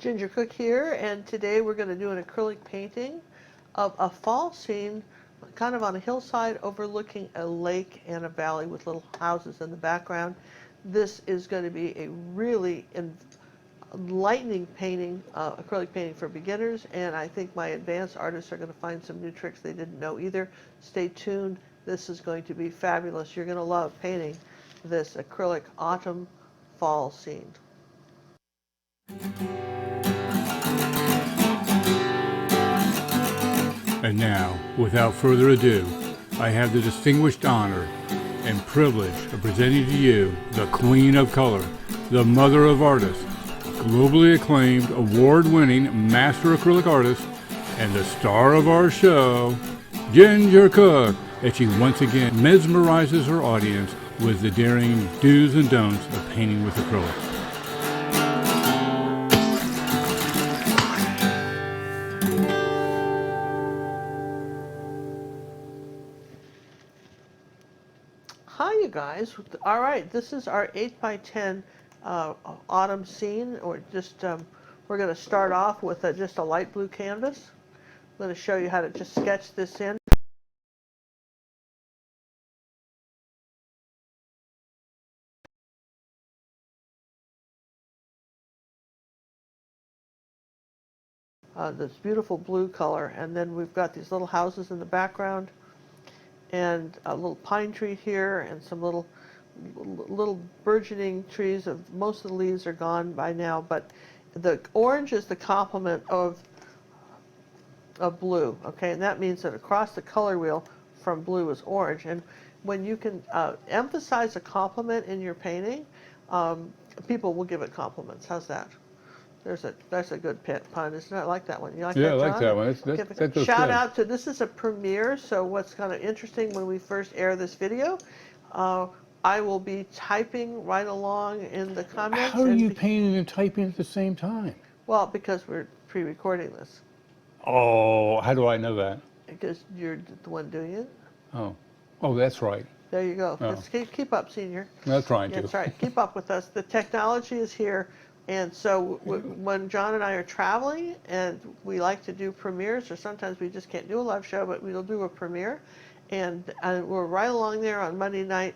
Ginger Cook here, and today we're going to do an acrylic painting of a fall scene kind of on a hillside overlooking a lake and a valley with little houses in the background. This is going to be a really enlightening painting, acrylic painting for beginners, and I think my advanced artists are going to find some new tricks they didn't know either. Stay tuned. This is going to be fabulous. You're going to love painting this acrylic autumn fall scene. And now, without further ado, I have the distinguished honor and privilege of presenting to you the Queen of Color, the Mother of Artists, globally acclaimed, award-winning master acrylic artist, and the star of our show, Ginger Cook, as she once again mesmerizes her audience with the daring do's and don'ts of painting with acrylic. Hi, you guys. All right, this is our 8x10 autumn scene. Or just we're going to start off with just a light blue canvas. I'm going to show you how to just sketch this in. This beautiful blue color, and then we've got these little houses in the background, and a little pine tree here, and some little burgeoning trees. Most of the leaves are gone by now, but the orange is the complement of blue. Okay, and that means that across the color wheel from blue is orange. And when you can emphasize a complement in your painting, people will give it compliments. How's that? That's a good pun, isn't it? I like that one. You like that, John? Yeah, I like that one. That goes Shout good. out to, this is a premiere, so what's kind of interesting when we first air this video, I will be typing right along in the comments. How are you painting and typing at the same time? Well, because we're pre-recording this. Oh, how do I know that? Because you're the one doing it. Oh, that's right. There you go. Oh. Keep up, senior. I'm trying to. That's right. Keep up with us. The technology is here. And so when John and I are traveling, and we like to do premieres, or sometimes we just can't do a live show, but we'll do a premiere. And we're right along there on Monday night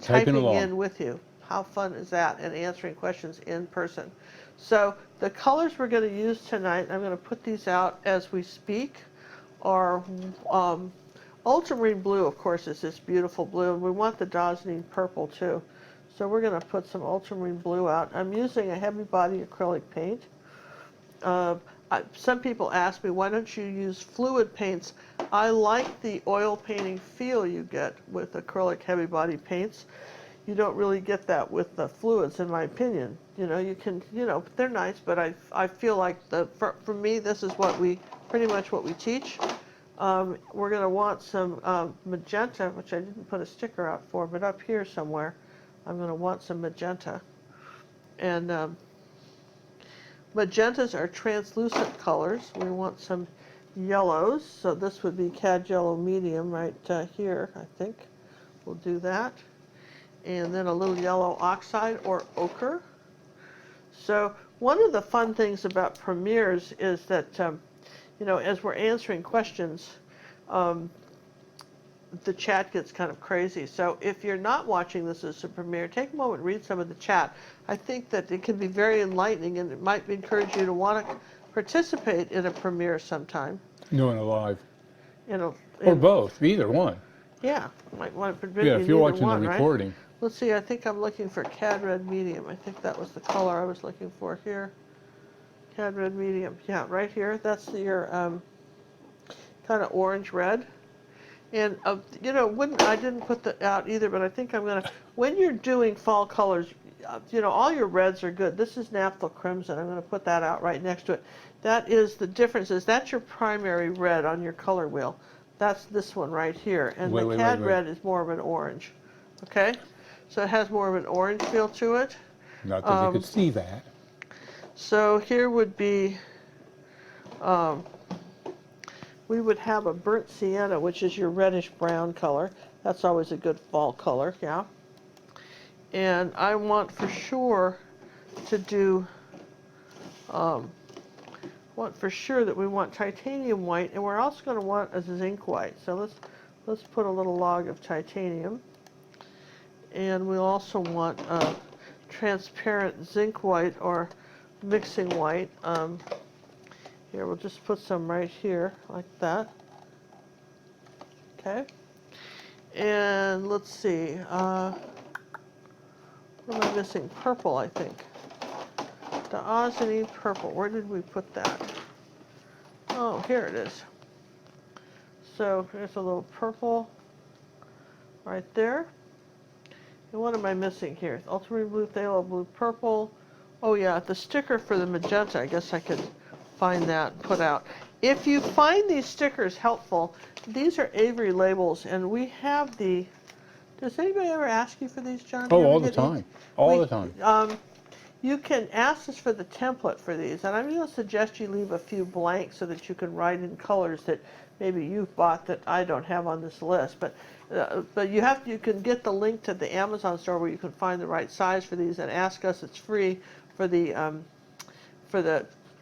typing in with you. How fun is that? And answering questions in person. So the colors we're going to use tonight, I'm going to put these out as we speak, are ultramarine blue, of course, is this beautiful blue. And we want the Dazzling purple too. So we're going to put some ultramarine blue out. I'm using a heavy body acrylic paint. Some people ask me, why don't you use fluid paints? I like the oil painting feel you get with acrylic heavy body paints. You don't really get that with the fluids, in my opinion. You know, you can, they're nice, but I feel like for me, this is pretty much what we teach. We're going to want some magenta, which I didn't put a sticker out for, but up here somewhere. I'm going to want some magenta. And magentas are translucent colors. We want some yellows. So this would be cad yellow medium right here, I think. We'll do that. And then a little yellow oxide or ochre. So one of the fun things about premieres is that, as we're answering questions, the chat gets kind of crazy. So if you're not watching this as a premiere, take a moment and read some of the chat. I think that it can be very enlightening, and it might encourage you to want to participate in a premiere sometime. Doing it live. Or both, either one. Yeah, might want to. Yeah, if you're watching the recording. Right? Let's see, I think I'm looking for cad red medium. I think that was the color I was looking for here. Cad red medium, yeah, right here. That's your kind of orange red. And, I didn't put that out either, but I think I'm going to, when you're doing fall colors, all your reds are good. This is Naphtha Crimson. I'm going to put that out right next to it. That is the difference. That's your primary red on your color wheel. That's this one right here. And the cad red is more of an orange. Okay? So it has more of an orange feel to it. Not that you could see that. So here would be... we would have a burnt sienna, which is your reddish brown color. That's always a good fall color, yeah. And I want for sure to do um, want for sure that we want titanium white, and we're also going to want a zinc white. So let's put a little log of titanium, and we also want a transparent zinc white or mixing white. Here, we'll just put some right here like that. Okay. And let's see. What am I missing? Purple, I think. The ozony purple. Where did we put that? Oh, here it is. So here's a little purple right there. And what am I missing here? Ultramarine blue, phthalo blue, purple. Oh yeah, the sticker for the magenta. I guess I could find that and put out. If you find these stickers helpful, these are Avery labels, and we have the. Does anybody ever ask you for these, John? Do Oh, you ever all the get these? time. All the time. You can ask us for the template for these, and I'm going to suggest you leave a few blanks so that you can write in colors that maybe you've bought that I don't have on this list. But you can get the link to the Amazon store where you can find the right size for these and ask us. It's free for the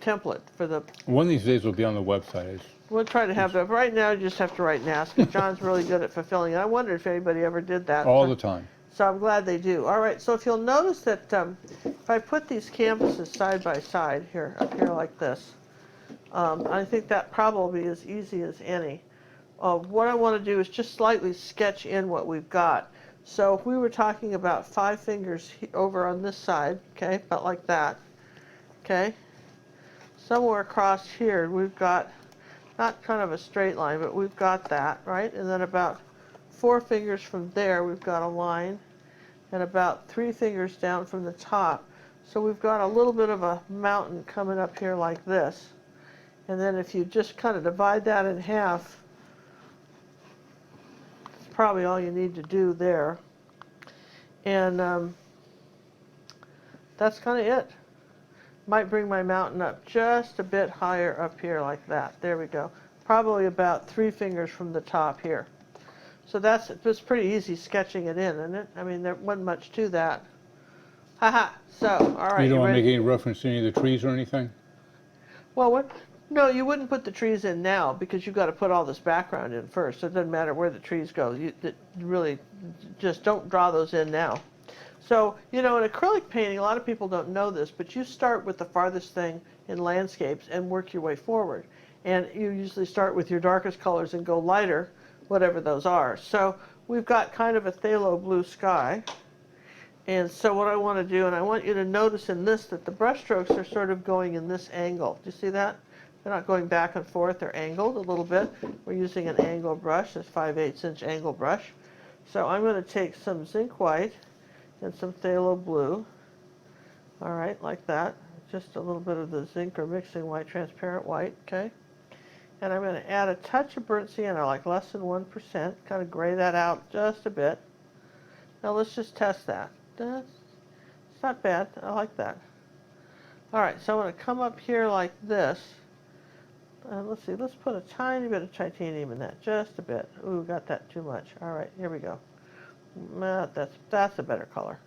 template for the. One of these days will be on the website. We'll try to have that. Right now, you just have to write and ask. John's really good at fulfilling it. I wonder if anybody ever did that. All the time. So I'm glad they do. All right, so if you'll notice that if I put these canvases side by side here, up here like this, I think that probably is easy as any. What I want to do is just slightly sketch in what we've got. So if we were talking about 5 fingers over on this side, okay, about like that, okay, somewhere across here we've got, not kind of a straight line, but we've got that, right? And then about 4 fingers from there, we've got a line, and about 3 fingers down from the top. So we've got a little bit of a mountain coming up here like this. And then if you just kind of divide that in half, it's probably all you need to do there. And that's kind of it. Might bring my mountain up just a bit higher up here like that. There we go. Probably about 3 fingers from the top here. So that's pretty easy sketching it in, isn't it? I mean, there wasn't much to that. Haha. So, all right. You don't want to ready? make any reference to any of the trees or anything? Well, what? No, you wouldn't put the trees in now because you've got to put all this background in first. So it doesn't matter where the trees go. You really just don't draw those in now. So, you know, in acrylic painting, a lot of people don't know this, but you start with the farthest thing in landscapes and work your way forward. And you usually start with your darkest colors and go lighter, whatever those are. So we've got kind of a phthalo blue sky. And so what I want to do, and I want you to notice in this that the brush strokes are sort of going in this angle. Do you see that? They're not going back and forth. They're angled a little bit. We're using an angle brush, this 5/8 inch angle brush. So I'm going to take some zinc white and some phthalo blue. All right, like that. Just a little bit of the zinc or mixing white, transparent white, okay? And I'm going to add a touch of burnt sienna, like less than 1%, kind of gray that out just a bit. Now let's just test that. It's not bad. I like that. All right, so I'm going to come up here like this. Let's see, let's put a tiny bit of titanium in that, just a bit. Ooh, got that too much. All right, here we go. That's a better color.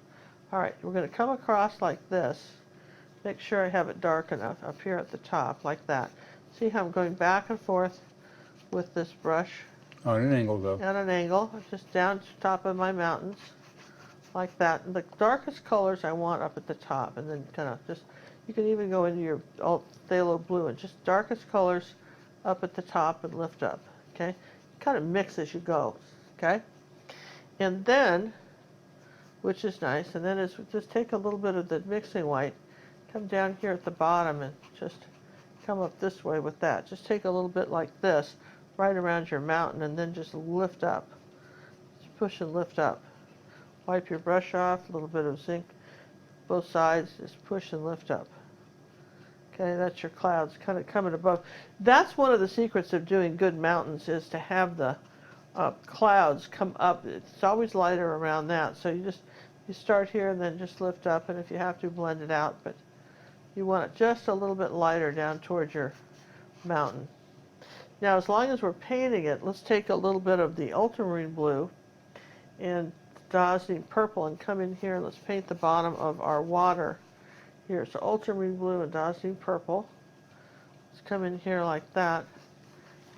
All right, we're going to come across like this. Make sure I have it dark enough up here at the top, like that. See how I'm going back and forth with this brush? On an angle, though. At an angle, just down to the top of my mountains, like that. And the darkest colors I want up at the top, and then kind of just, you can even go into your phthalo blue and just darkest colors up at the top and lift up, okay? Kind of mix as you go, okay? And then, which is nice, and then is just take a little bit of the mixing white, come down here at the bottom and just come up this way with that. Just take a little bit like this, right around your mountain, and then just lift up. Just push and lift up. Wipe your brush off, a little bit of zinc, both sides, just push and lift up. Okay, that's your clouds kind of coming above. That's one of the secrets of doing good mountains, is to have the clouds come up. It's always lighter around that. So you start here and then just lift up, and if you have to, blend it out. But you want it just a little bit lighter down towards your mountain. Now, as long as we're painting it, let's take a little bit of the ultramarine blue and Dazzling purple and come in here and let's paint the bottom of our water here. So ultramarine blue and dazzling purple. Let's come in here like that.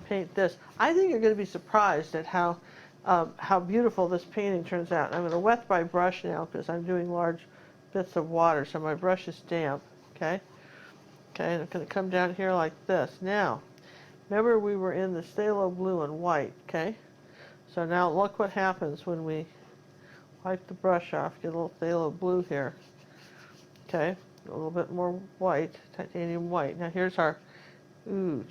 Paint this. I think you're going to be surprised at how beautiful this painting turns out. I'm going to wet my brush now because I'm doing large bits of water, so my brush is damp. Okay. Okay, and I'm going to come down here like this. Now, remember we were in the phthalo blue and white. Okay. So now look what happens when we wipe the brush off. Get a little phthalo blue here. Okay, a little bit more white, titanium white. Now here's our, too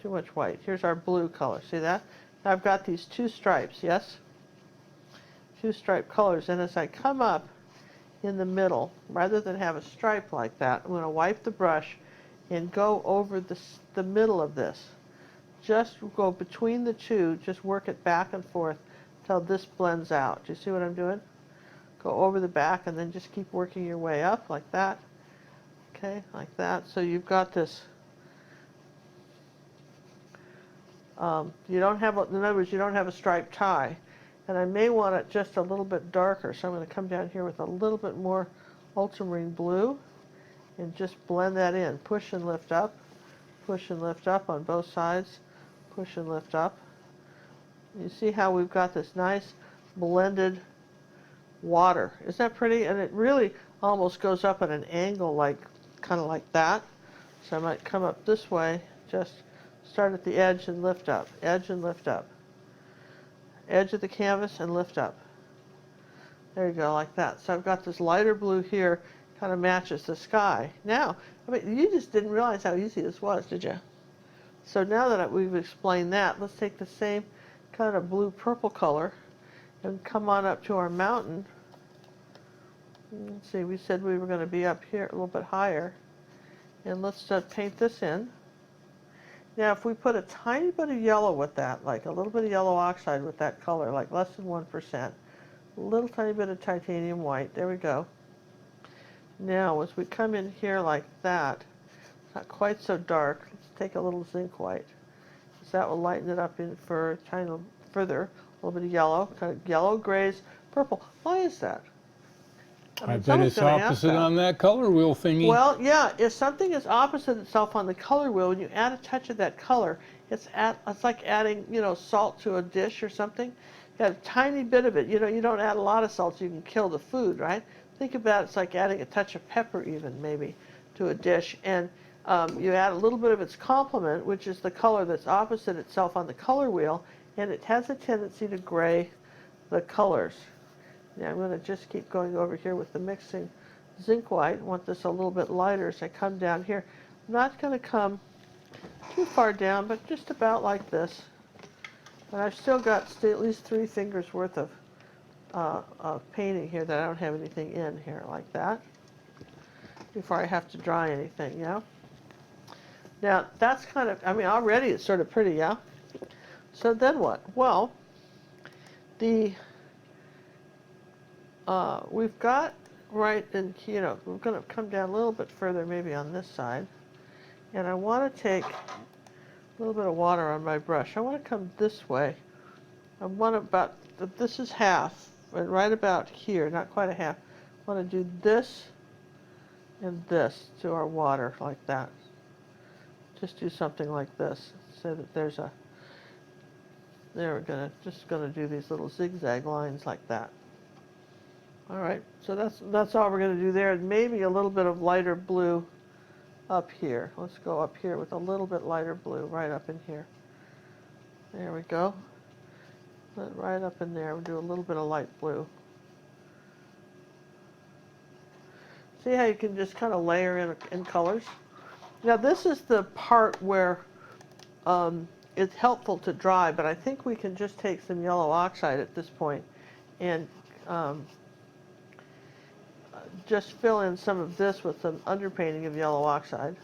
much white. Here's our blue color. See that? Now I've got these two stripes, yes? Two stripe colors. And as I come up in the middle, rather than have a stripe like that, I'm going to wipe the brush and go over the middle of this. Just go between the two, just work it back and forth till this blends out. Do you see what I'm doing? Go over the back and then just keep working your way up like that. Okay, like that. So you've got this, you don't have, in other words, you don't have a striped tie. And I may want it just a little bit darker, so I'm going to come down here with a little bit more ultramarine blue and just blend that in. Push and lift up on both sides, push and lift up. You see how we've got this nice blended water. Isn't that pretty? And it really almost goes up at an angle, like kind of like that. So I might come up this way, just start at the edge and lift up, edge and lift up, edge of the canvas and lift up. There you go, like that. So I've got this lighter blue here, kind of matches the sky. Now, I mean, you just didn't realize how easy this was, did you? So now that we've explained that, let's take the same kind of blue-purple color and come on up to our mountain. Let's see, we said we were going to be up here a little bit higher. And let's paint this in. Now if we put a tiny bit of yellow with that, like a little bit of yellow oxide with that color, like less than 1%, a little tiny bit of titanium white, there we go. Now as we come in here like that, it's not quite so dark, let's take a little zinc white. So that will lighten it up in for kind of further. A little bit of yellow, kind of yellow, grays, purple. Why is that? I mean, bet it's opposite on that color wheel thingy. Well, yeah, if something is opposite itself on the color wheel, when you add a touch of that color, it's like adding, salt to a dish or something. You add a tiny bit of it. You don't add a lot of salt so you can kill the food, right? Think about it, it's like adding a touch of pepper even, maybe, to a dish. And you add a little bit of its complement, which is the color that's opposite itself on the color wheel, and it has a tendency to gray the colors. Now I'm going to just keep going over here with the mixing zinc white. I want this a little bit lighter as I come down here. I'm not going to come too far down, but just about like this. And I've still got at least 3 fingers worth of painting here that I don't have anything in here, like that, before I have to dry anything, yeah? Now that's kind of, I mean, already it's sort of pretty, yeah? So then what? Well, we've got right in, we're going to come down a little bit further maybe on this side. And I want to take a little bit of water on my brush. I want to come this way. I want about, this is half, and right about here, not quite a half. I want to do this and this to our water like that. Just do something like this so that there's a, there we're just going to do these little zigzag lines like that. All right, so that's all we're going to do there. And maybe a little bit of lighter blue up here. Let's go up here with a little bit lighter blue right up in here. There we go. Right up in there, we'll do a little bit of light blue. See how you can just kind of layer in colors? Now this is the part where it's helpful to dry, but I think we can just take some yellow oxide at this point and just fill in some of this with some underpainting of yellow oxide.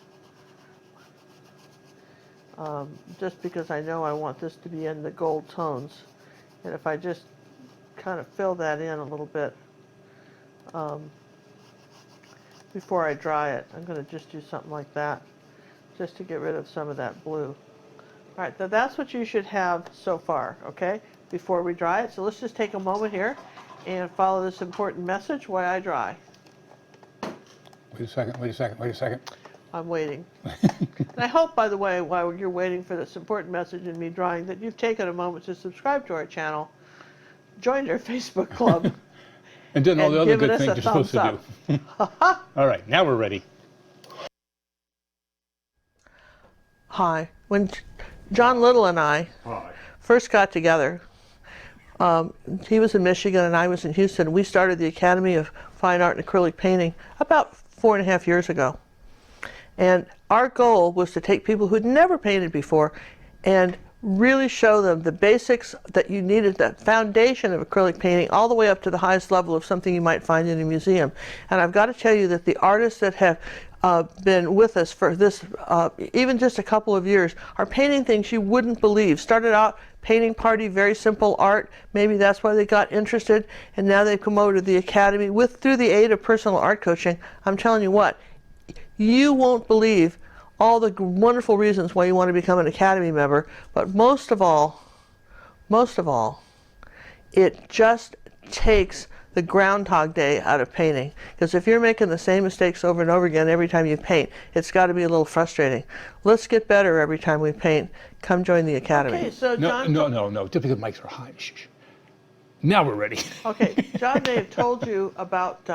Just because I know I want this to be in the gold tones. And if I just kind of fill that in a little bit before I dry it, I'm going to just do something like that, just to get rid of some of that blue. All right, so that's what you should have so far, okay, before we dry it. So let's just take a moment here and follow this important message while I dry. Wait a second, wait a second, wait a second. I'm waiting. And I hope, by the way, while you're waiting for this important message in me drawing, that you've taken a moment to subscribe to our channel, joined our Facebook club, And done all the other given good us things a you're supposed thumbs to do. up. All right, now we're ready. Hi. When John Little and I first got together, he was in Michigan and I was in Houston. We started the Academy of Fine Art and Acrylic Painting about 4.5 years ago. And our goal was to take people who'd never painted before and really show them the basics that you needed, that foundation of acrylic painting, all the way up to the highest level of something you might find in a museum. And I've got to tell you that the artists that have been with us for this, even just a couple of years, are painting things you wouldn't believe. Started out painting party, very simple art. Maybe that's why they got interested, and now they've come over to the Academy through the aid of personal art coaching. I'm telling you what, you won't believe all the wonderful reasons why you want to become an Academy member, but most of all, it just takes the Groundhog Day out of painting. Because if you're making the same mistakes over and over again every time you paint, it's got to be a little frustrating. Let's get better every time we paint. Come join the Academy. Okay, so John. No, just because mics are high. Shh, shh. Now we're ready. Okay, John may have told you about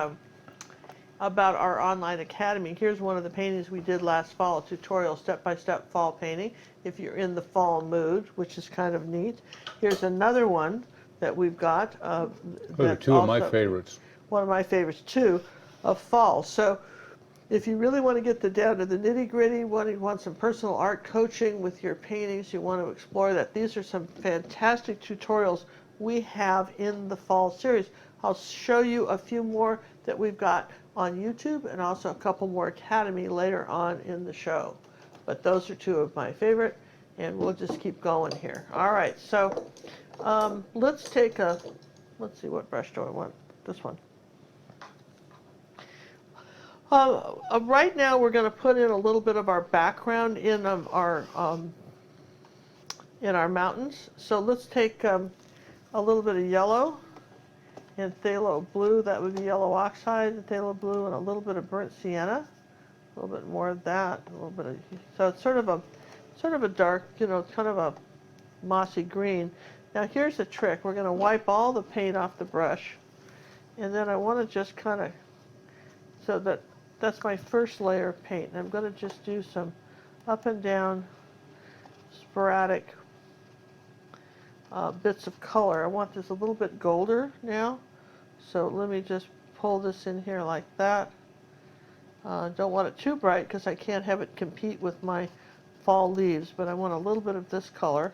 our online academy. Here's one of the paintings we did last fall, a tutorial, step-by-step fall painting, if you're in the fall mood, which is kind of neat. Here's another one that we've got. Those are two of my favorites. One of my favorites, too, of fall. So if you really want to get down to the nitty-gritty, you want some personal art coaching with your paintings, you want to explore that, these are some fantastic tutorials we have in the fall series. I'll show you a few more that we've got on YouTube and also a couple more Academy later on in the show. But those are two of my favorite, and we'll just keep going here. All right, so let's see, what brush do I want? This one. Right now we're going to put in a little bit of our background in our mountains. So let's take a little bit of yellow and phthalo blue. That would be yellow oxide, phthalo blue, and a little bit of burnt sienna. A little bit more of that. A little bit of, so it's sort of a dark, kind of a mossy green. Now here's the trick. We're going to wipe all the paint off the brush, and then I want to just kind of, so that's my first layer of paint. And I'm going to just do some up and down sporadic bits of color. I want this a little bit golder now, so let me just pull this in here like that. Don't want it too bright because I can't have it compete with my fall leaves, but I want a little bit of this color,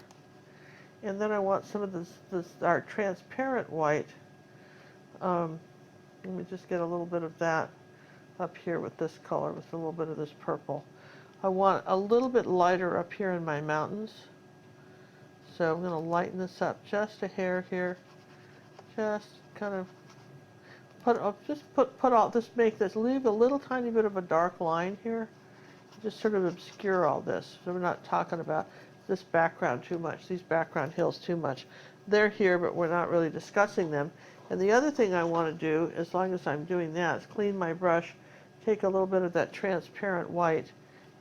and then I want some of our transparent white. Let me just get a little bit of that up here with this color, with a little bit of this purple. I want a little bit lighter up here in my mountains. So I'm going to lighten this up just a hair here. Just kind of leave a little tiny bit of a dark line here. Just sort of obscure all this. So we're not talking about this background too much, these background hills too much. They're here, but we're not really discussing them. And the other thing I want to do, as long as I'm doing that, is clean my brush, take a little bit of that transparent white,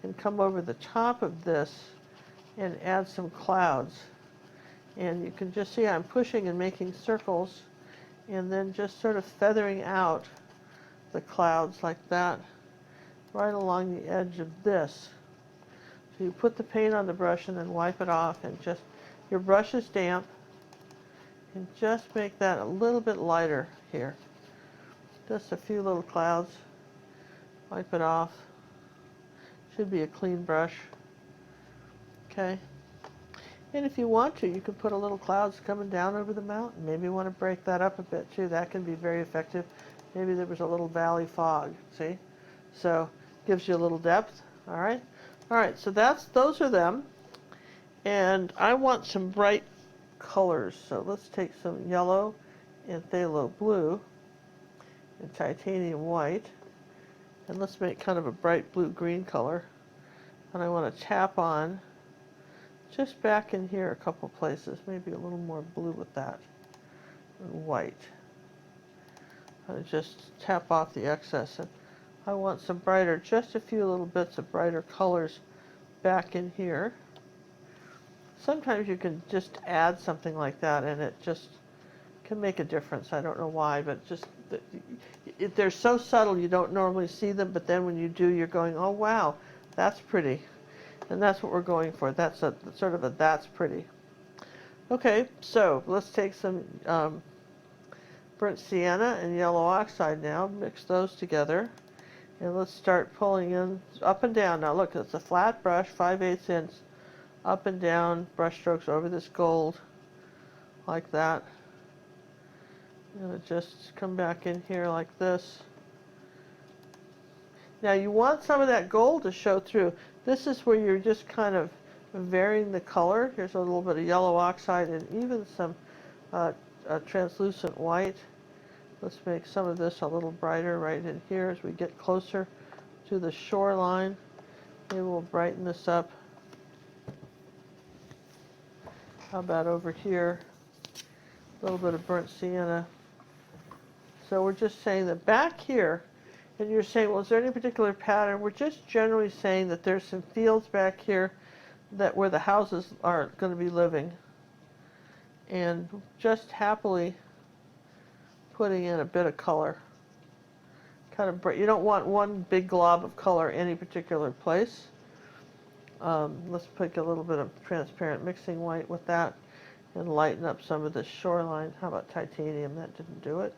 and come over the top of this and add some clouds. And you can just see I'm pushing and making circles, and then just sort of feathering out the clouds like that, right along the edge of this. So you put the paint on the brush and then wipe it off, and just, your brush is damp, and just make that a little bit lighter here. Just a few little clouds. Wipe it off. Should be a clean brush. Okay. And if you want to, you can put a little clouds coming down over the mountain. Maybe you want to break that up a bit too. That can be very effective. Maybe there was a little valley fog, see? So gives you a little depth, all right? All right, so those are them. And I want some bright colors. So let's take some yellow and phthalo blue and titanium white. And let's make kind of a bright blue-green color. And I want to tap on just back in here a couple places, maybe a little more blue with that, and white. And just tap off the excess and I want some brighter, just a few little bits of brighter colors back in here. Sometimes you can just add something like that and it just can make a difference. I don't know why, but just they're so subtle you don't normally see them, but then when you do, you're going, oh wow, that's pretty. And that's what we're going for. That's a sort of a that's pretty. Okay, so let's take some burnt sienna and yellow oxide now, mix those together, and let's start pulling in up and down. Now look, it's a flat brush, 5/8 inch, up and down brush strokes over this gold, like that. I'm going to just come back in here like this. Now you want some of that gold to show through. This is where you're just kind of varying the color. Here's a little bit of yellow oxide and even some translucent white. Let's make some of this a little brighter right in here as we get closer to the shoreline. Maybe we'll brighten this up. How about over here? A little bit of burnt sienna. So we're just saying that back here, and you're saying, well, is there any particular pattern? We're just generally saying that there's some fields back here that where the houses are going to be living. And just happily putting in a bit of color. Kind of, you don't want one big glob of color any particular place. Let's pick a little bit of transparent mixing white with that and lighten up some of the shoreline. How about titanium? That didn't do it.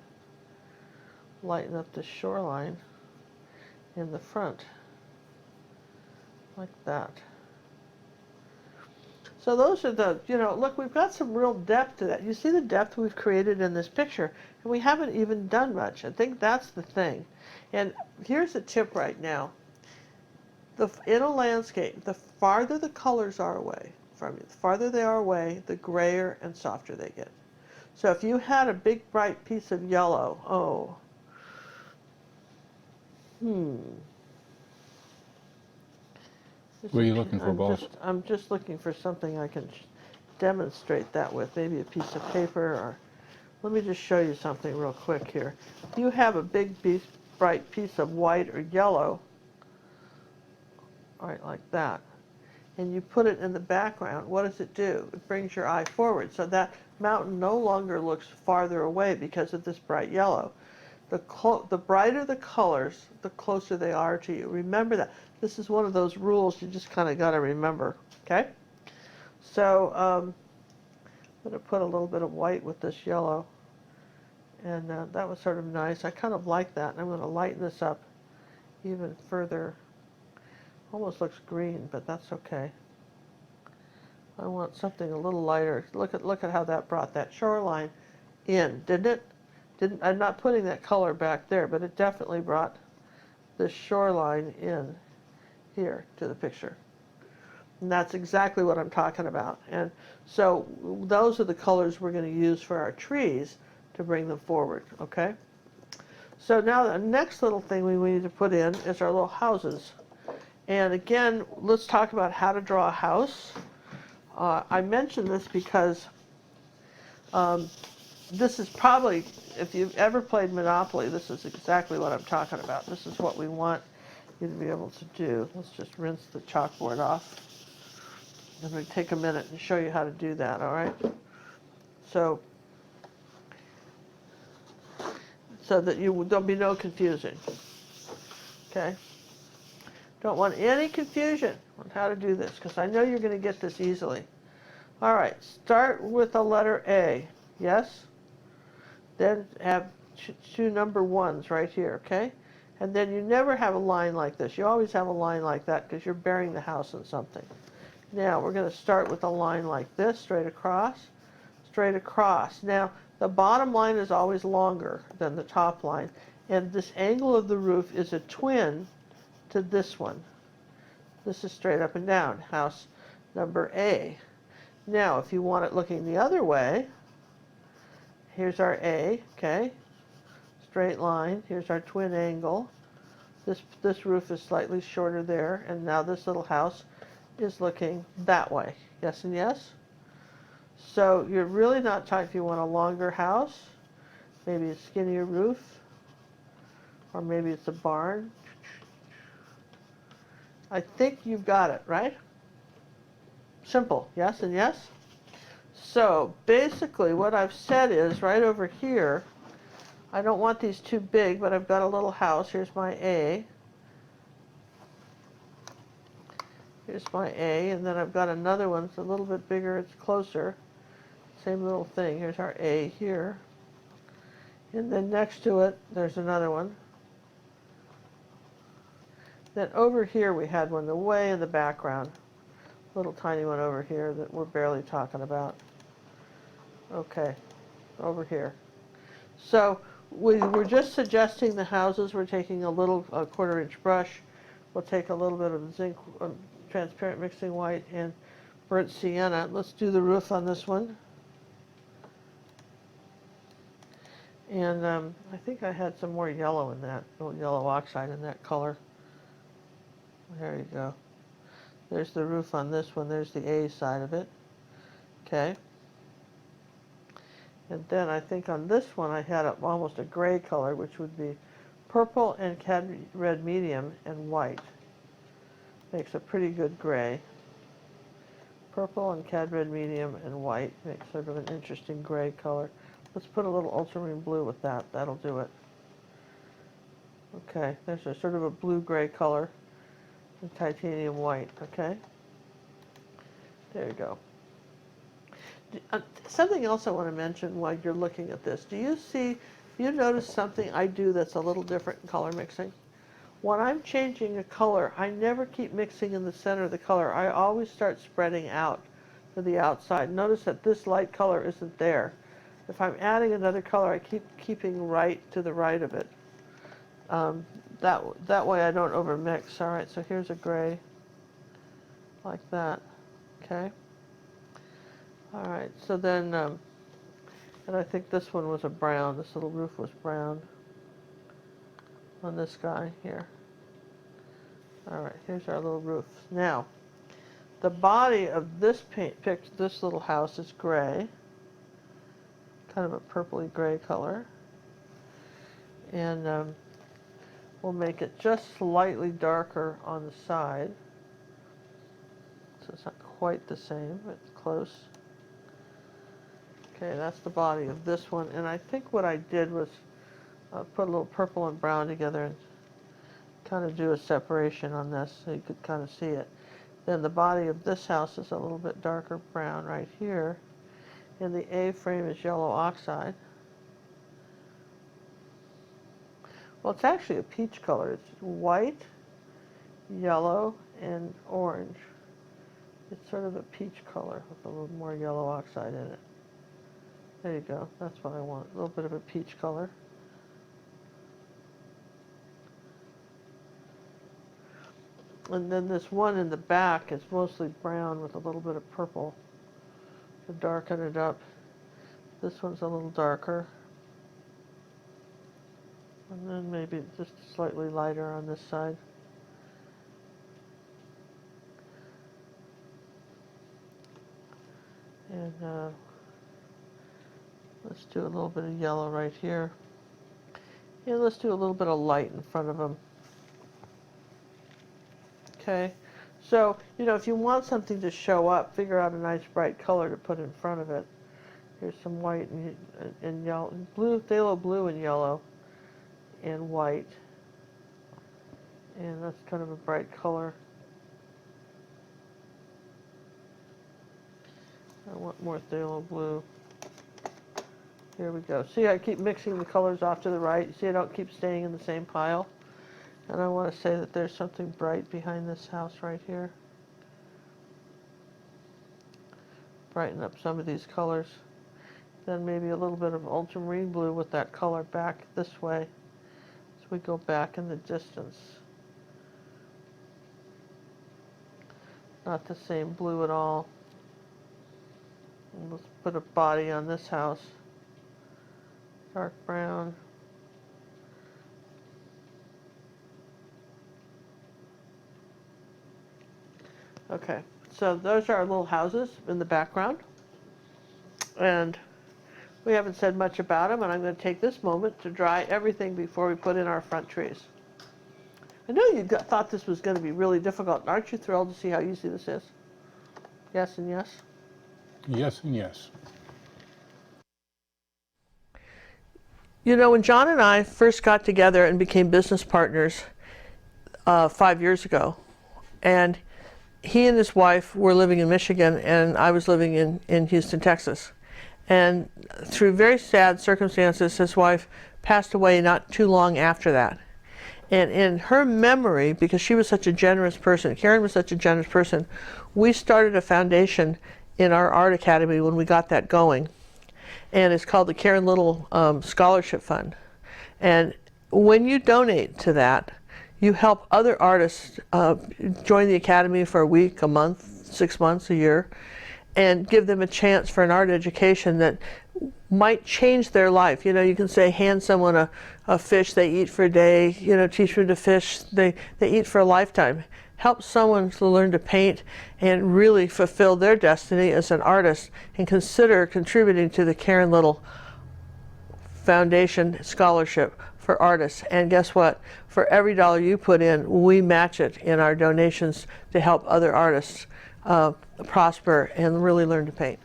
Lighten up the shoreline in the front, like that. So those are the, look, we've got some real depth to that. You see the depth we've created in this picture, and we haven't even done much. I think that's the thing. And here's a tip right now. In a landscape, the farther the colors are away from you, the farther they are away, the grayer and softer they get. So if you had a big bright piece of yellow, What are you looking for, boss? I'm just looking for something I can demonstrate that with, maybe a piece of paper, or let me just show you something real quick here. If you have a big bright piece of white or yellow, right, like that, and you put it in the background, what does it do? It brings your eye forward, so that mountain no longer looks farther away because of this bright yellow. The brighter the colors, the closer they are to you. Remember that. This is one of those rules you just kind of got to remember, okay? So I'm going to put a little bit of white with this yellow, and that was sort of nice. I kind of like that, and I'm going to lighten this up even further. Almost looks green, but that's okay. I want something a little lighter. Look at how that brought that shoreline in, didn't it? I'm not putting that color back there, but it definitely brought the shoreline in here to the picture. And that's exactly what I'm talking about. And so those are the colors we're going to use for our trees to bring them forward, okay? So now the next little thing we need to put in is our little houses. And again, let's talk about how to draw a house. I mention this because this is probably, if you've ever played Monopoly, this is exactly what I'm talking about. This is what we want you to be able to do. Let's just rinse the chalkboard off. I'm going to take a minute and show you how to do that, all right? So that there'll be no confusion, okay? Don't want any confusion on how to do this, because I know you're going to get this easily. All right, start with the letter A, yes? Then have two number ones right here, okay? And then you never have a line like this. You always have a line like that because you're burying the house in something. Now we're going to start with a line like this, straight across, straight across. Now the bottom line is always longer than the top line, and this angle of the roof is a twin to this one. This is straight up and down, house number A. Now if you want it looking the other way, here's our A, okay? Straight line. Here's our twin angle. This roof is slightly shorter there, and now this little house is looking that way. Yes and yes? So you're really not tight if you want a longer house, maybe a skinnier roof, or maybe it's a barn. I think you've got it, right? Simple, yes and yes? So basically what I've said is right over here, I don't want these too big, but I've got a little house. Here's my A. Here's my A, and then I've got another one. It's a little bit bigger. It's closer. Same little thing. Here's our A here. And then next to it, there's another one. Then over here we had one way in the background. Little tiny one over here that we're barely talking about. Okay, over here. So we were just suggesting the houses. We're taking a 1/4-inch brush. We'll take a little bit of zinc, transparent mixing white, and burnt sienna. Let's do the roof on this one. And I think I had some more yellow in that, little yellow oxide in that color. There you go. There's the roof on this one. There's the A side of it. Okay. And then I think on this one I had almost a gray color, which would be purple and cad red medium and white. Makes a pretty good gray. Purple and cad red medium and white makes sort of an interesting gray color. Let's put a little ultramarine blue with that. That'll do it. Okay, there's a sort of a blue-gray color and titanium white, okay? There you go. Something else I want to mention while you're looking at this. Do you notice something I do that's a little different in color mixing? When I'm changing a color, I never keep mixing in the center of the color. I always start spreading out to the outside. Notice that this light color isn't there. If I'm adding another color, I keep keeping right to the right of it. That way I don't overmix. All right, so here's a gray, like that, okay? All right, so then, and I think this one was a brown. This little roof was brown on this guy here. All right, here's our little roof. Now, the body of this this little house is gray, kind of a purpley gray color. And we'll make it just slightly darker on the side. So it's not quite the same, but it's close. Okay, that's the body of this one. And I think what I did was put a little purple and brown together and kind of do a separation on this so you could kind of see it. Then the body of this house is a little bit darker brown right here. And the A frame is yellow oxide. Well, it's actually a peach color. It's white, yellow, and orange. It's sort of a peach color with a little more yellow oxide in it. There you go. That's what I want. A little bit of a peach color. And then this one in the back is mostly brown with a little bit of purple to darken it up. This one's a little darker. And then maybe just slightly lighter on this side. And let's do a little bit of yellow right here. And let's do a little bit of light in front of them. Okay, so, you know, if you want something to show up, figure out a nice bright color to put in front of it. Here's some white and yellow, blue, phthalo blue and yellow and white. And that's kind of a bright color. I want more phthalo blue. Here we go. See, I keep mixing the colors off to the right. See, I don't keep staying in the same pile. And I want to say that there's something bright behind this house right here. Brighten up some of these colors. Then maybe a little bit of ultramarine blue with that color back this way as we go back in the distance. Not the same blue at all. And let's put a body on this house. Dark brown. Okay, so those are our little houses in the background. And we haven't said much about them, and I'm going to take this moment to dry everything before we put in our front trees. I know you thought this was going to be really difficult. Aren't you thrilled to see how easy this is? Yes and yes? Yes and yes. You know, when John and I first got together and became business partners 5 years ago, and he and his wife were living in Michigan and I was living in Houston, Texas. And through very sad circumstances, his wife passed away not too long after that. And in her memory, because she was such a generous person, Karen was such a generous person, we started a foundation in our art academy when we got that going. And it's called the Karen Little Scholarship Fund. And when you donate to that, you help other artists join the academy for a week, a month, 6 months, a year, and give them a chance for an art education that might change their life. You know, you can say hand someone a fish they eat for a day, you know, teach them to fish they eat for a lifetime. Help someone to learn to paint and really fulfill their destiny as an artist, and consider contributing to the Karen Little Foundation Scholarship for Artists. And guess what? For every dollar you put in, we match it in our donations to help other artists prosper and really learn to paint.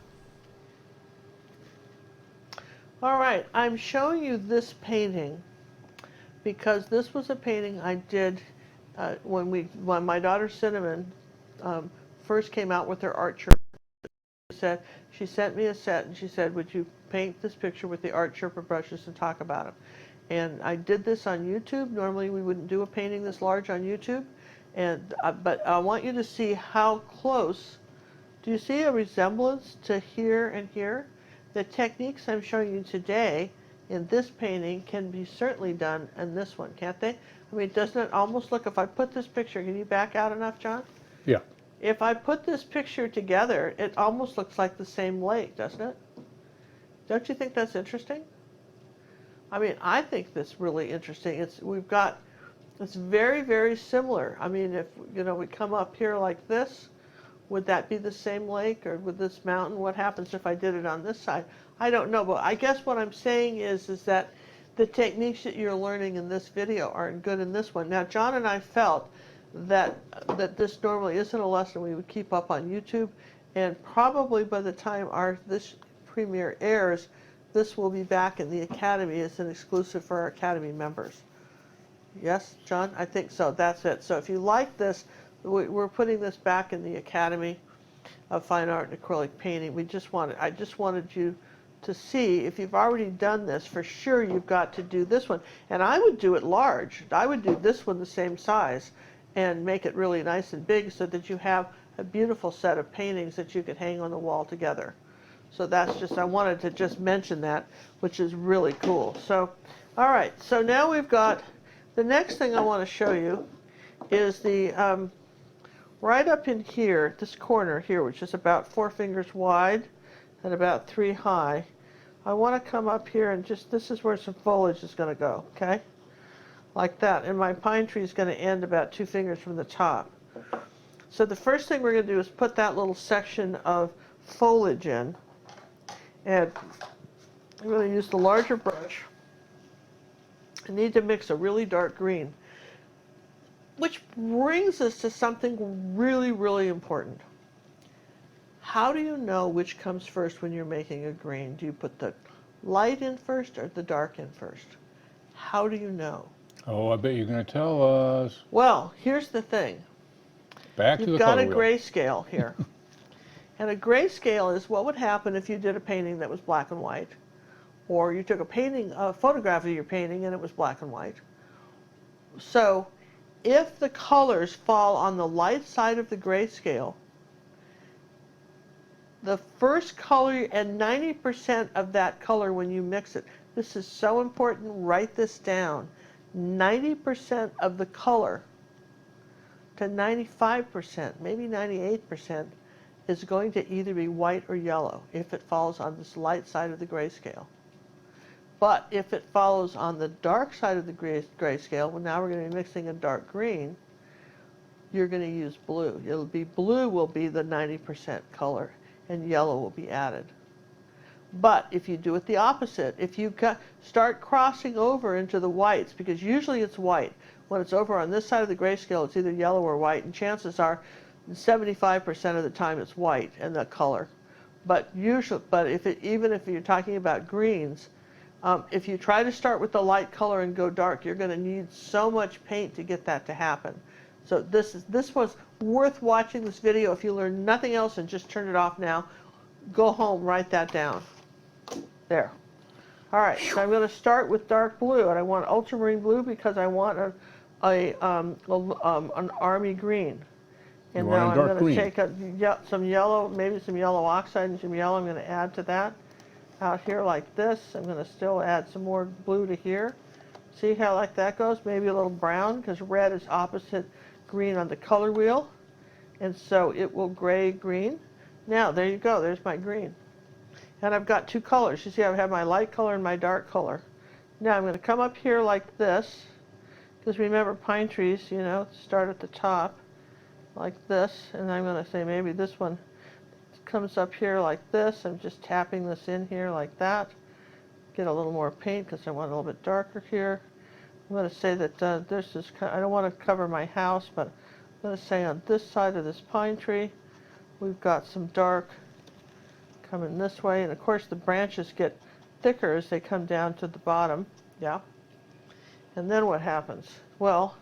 All right, I'm showing you this painting because this was a painting I did when my daughter Cinnamon first came out with her art Sherpa. She sent me a set and she said, would you paint this picture with the art Sherpa brushes and talk about them? And I did this on YouTube. Normally we wouldn't do a painting this large on YouTube, and but I want you to see how close. Do you see a resemblance to here and here? The techniques I'm showing you today in this painting can be certainly done in this one, can't they? I mean, doesn't it almost look, if I put this picture, can you back out enough, John? Yeah. If I put this picture together, it almost looks like the same lake, doesn't it? Don't you think that's interesting? I mean, I think that's really interesting. It's very, very similar. I mean, if, you know, we come up here like this, would that be the same lake, or with this mountain? What happens if I did it on this side? I don't know, but I guess what I'm saying is that the techniques that you're learning in this video aren't good in this one. Now, John and I felt that this normally isn't a lesson we would keep up on YouTube, and probably by the time this premiere airs, this will be back in the Academy as an exclusive for our Academy members. Yes, John? I think so. That's it. So if you like this, we're putting this back in the Academy of Fine Art and Acrylic Painting. I just wanted you to see, if you've already done this, for sure you've got to do this one. And I would do it large. I would do this one the same size and make it really nice and big so that you have a beautiful set of paintings that you could hang on the wall together. So that's just, I wanted to just mention that, which is really cool. So, all right, so now we've got, the next thing I want to show you is the, right up in here, this corner here, which is about 4 fingers wide and about 3 high. I want to come up here and just, this is where some foliage is going to go, okay? Like that. And my pine tree is going to end about 2 fingers from the top. So the first thing we're going to do is put that little section of foliage in. And I'm going to use the larger brush. I need to mix a really dark green. Which brings us to something really, really important. How do you know which comes first when you're making a green? Do you put the light in first or the dark in first? How do you know? Oh, I bet you're going to tell us. Well, here's the thing. Back to the You've got color a wheel. grayscale here. And a grayscale is what would happen if you did a painting that was black and white, or you took a photograph of your painting and it was black and white. So if the colors fall on the light side of the grayscale, the first color and 90% of that color when you mix it, this is so important, write this down, 90% of the color to 95%, maybe 98%, is going to either be white or yellow if it falls on this light side of the grayscale. But if it follows on the dark side of the grayscale, well, now we're going to be mixing a dark green, you're going to use blue. Blue will be the 90% color, and yellow will be added. But if you do it the opposite, if you start crossing over into the whites, because usually it's white. When it's over on this side of the grayscale, it's either yellow or white, and chances are 75% of the time it's white in the color. But usually, even if you're talking about greens, if you try to start with the light color and go dark, you're going to need so much paint to get that to happen. So this was worth watching this video. If you learn nothing else and just turn it off now, go home, write that down. There. All right, so I'm going to start with dark blue, and I want ultramarine blue because I want an army green. And now I'm going to take some yellow, maybe some yellow oxide and some yellow. I'm going to add to that out here like this. I'm going to still add some more blue to here. See how like that goes? Maybe a little brown, because red is opposite green on the color wheel. And so it will gray green. Now, there you go. There's my green. And I've got two colors. You see I have my light color and my dark color. Now I'm going to come up here like this, because remember pine trees, you know, start at the top like this. And I'm going to say maybe this one comes up here like this. I'm just tapping this in here like that. Get a little more paint because I want it a little bit darker here. I'm going to say that this is, I don't want to cover my house, but I'm going to say on this side of this pine tree, we've got some dark coming this way. And of course the branches get thicker as they come down to the bottom. Yeah. And then what happens? Well,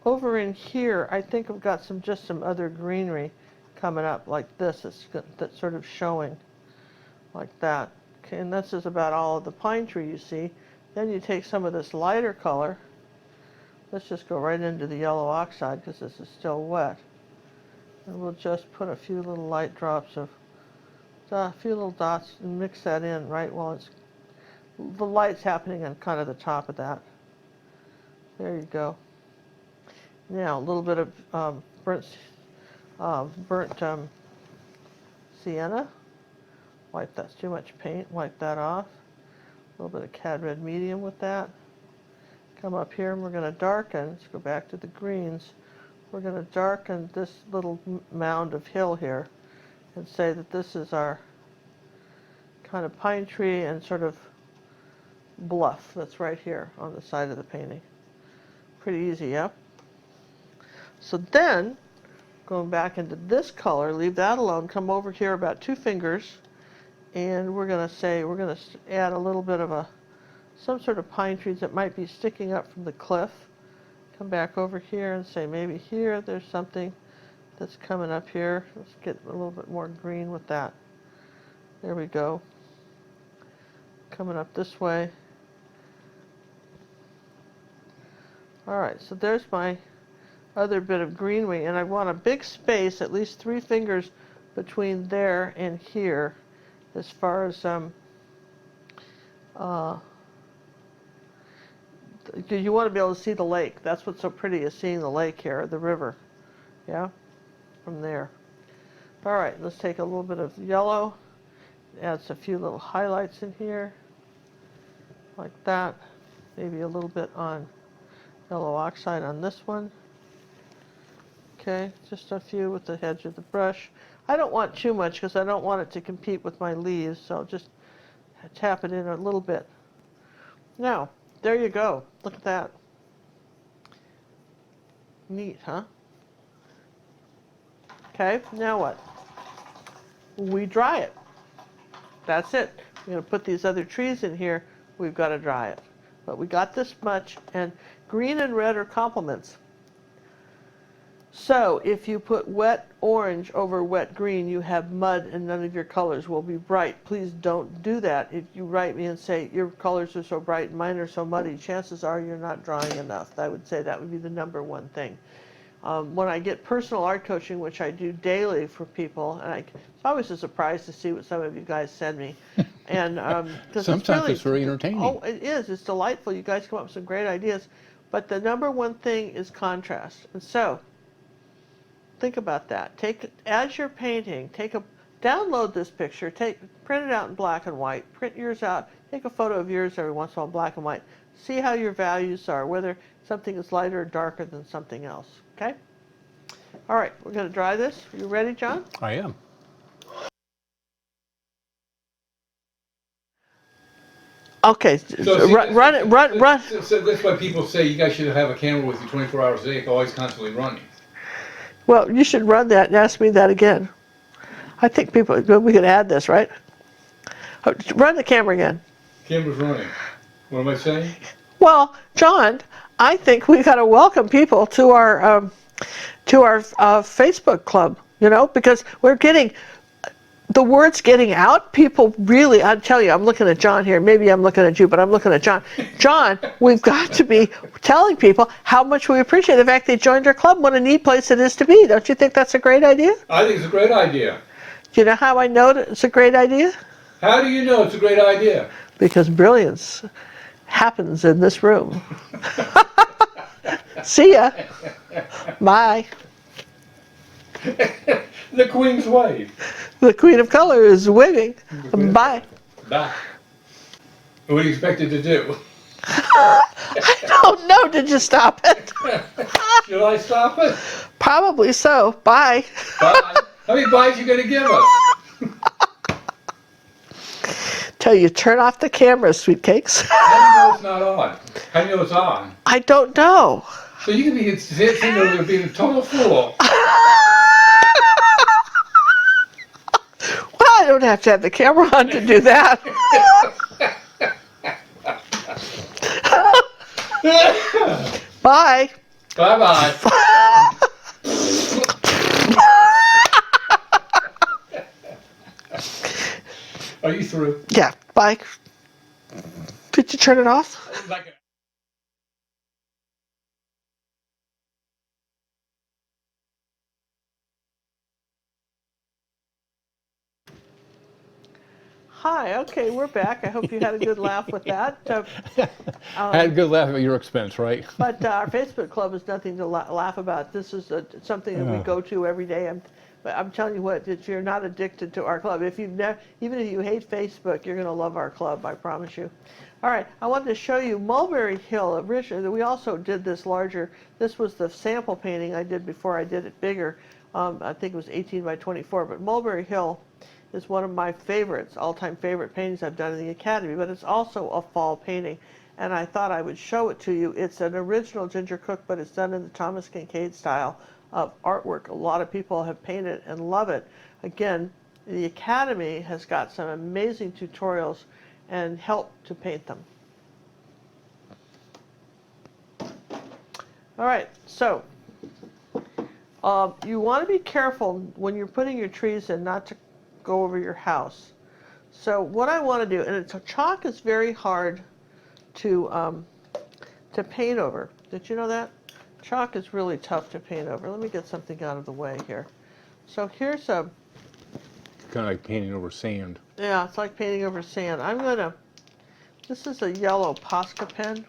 over in here, I think I've got just some other greenery coming up like this. That's sort of showing like that. Okay, and this is about all of the pine tree you see. Then you take some of this lighter color. Let's just go right into the yellow oxide because this is still wet. And we'll just put a few little light drops of, a few little dots, and mix that in right while the light's happening on kind of the top of that. There you go. Now a little bit of burnt sienna. Wipe, that's too much paint, wipe that off. A little bit of cad red medium with that. Come up here and we're going to darken, let's go back to the greens. We're going to darken this little mound of hill here and say that this is our kind of pine tree and sort of bluff that's right here on the side of the painting. Pretty easy, yeah? So then, going back into this color, leave that alone, come over here about 2 fingers, and we're going to add a little bit of some sort of pine trees that might be sticking up from the cliff. Come back over here and say maybe here there's something that's coming up here. Let's get a little bit more green with that. There we go. Coming up this way. All right, so there's my other bit of greenery, and I want a big space, at least 3 fingers between there and here, as far as you want to be able to see the lake. That's what's so pretty, is seeing the lake here, the river. Yeah, from there. All right, let's take a little bit of yellow, add a few little highlights in here, like that. Maybe a little bit on yellow oxide on this one. Okay, just a few with the edge of the brush. I don't want too much because I don't want it to compete with my leaves, so I'll just tap it in a little bit. Now, there you go. Look at that. Neat, huh? Okay, now what? We dry it. That's it. We're going to put these other trees in here. We've got to dry it. But we got this much, and green and red are complements. So if you put wet orange over wet green, you have mud and none of your colors will be bright. Please don't do that. If you write me and say your colors are so bright and mine are so muddy, chances are you're not drawing enough. I would say that would be the #1 thing. When I get personal art coaching, which I do daily for people, and it's always a surprise to see what some of you guys send me. And sometimes it's very entertaining. Oh, it is. It's delightful. You guys come up with some great ideas. But the #1 thing is contrast. And so, think about that. As you're painting, download this picture, print it out in black and white, print yours out, take a photo of yours every once in a while in black and white. See how your values are, whether something is lighter or darker than something else, okay? All right, we're going to dry this. You ready, John? I am. Okay, run it. So that's why people say you guys should have a camera with you 24 hours a day, always constantly running. Well, you should run that and ask me that again. I think we could add this, right? Run the camera again. Camera's running. What am I saying? Well, John, I think we got to welcome people to our Facebook club. You know, because we're getting the word's getting out. People really, I tell you, I'm looking at John here. Maybe I'm looking at you, but I'm looking at John. John, we've got to be telling people how much we appreciate the fact they joined our club. What a neat place it is to be. Don't you think that's a great idea? I think it's a great idea. Do you know how I know that it's a great idea? How do you know it's a great idea? Because brilliance happens in this room. See ya. Bye. The Queen's wave. The Queen of Color is waving. Bye. Bye. What do you expect it to do? I don't know. Did you stop it? Should I stop it? Probably so. Bye. Bye. How many byes you going to give us? Till you turn off the camera, sweet cakes. How do you know it's not on? How do you know it's on? I don't know. So you can be sitting there being a total fool. Well, I don't have to have the camera on to do that. Bye. Bye-bye. Are you through? Yeah, bye. Did you turn it off? Hi, okay, we're back. I hope you had a good laugh with that. I had a good laugh at your expense, right? But our Facebook club is nothing to laugh about. This is something that we go to every day. But I'm telling you what, if you're not addicted to our club, even if you hate Facebook, you're going to love our club, I promise you. All right, I wanted to show you Mulberry Hill. Originally, we also did this larger. This was the sample painting I did before I did it bigger. I think it was 18 by 24, but Mulberry Hill is one of my favorites, all-time favorite paintings I've done in the Academy, but it's also a fall painting, and I thought I would show it to you. It's an original Ginger Cook, but it's done in the Thomas Kincaid style of artwork. A lot of people have painted and love it. Again, the Academy has got some amazing tutorials and help to paint them. All right, so you want to be careful when you're putting your trees in not to go over your house. So what I want to do, and chalk is very hard to paint over. Did you know that? Chalk is really tough to paint over. Let me get something out of the way here. So here's a... Kind of like painting over sand. Yeah, it's like painting over sand. This is a yellow Posca pen.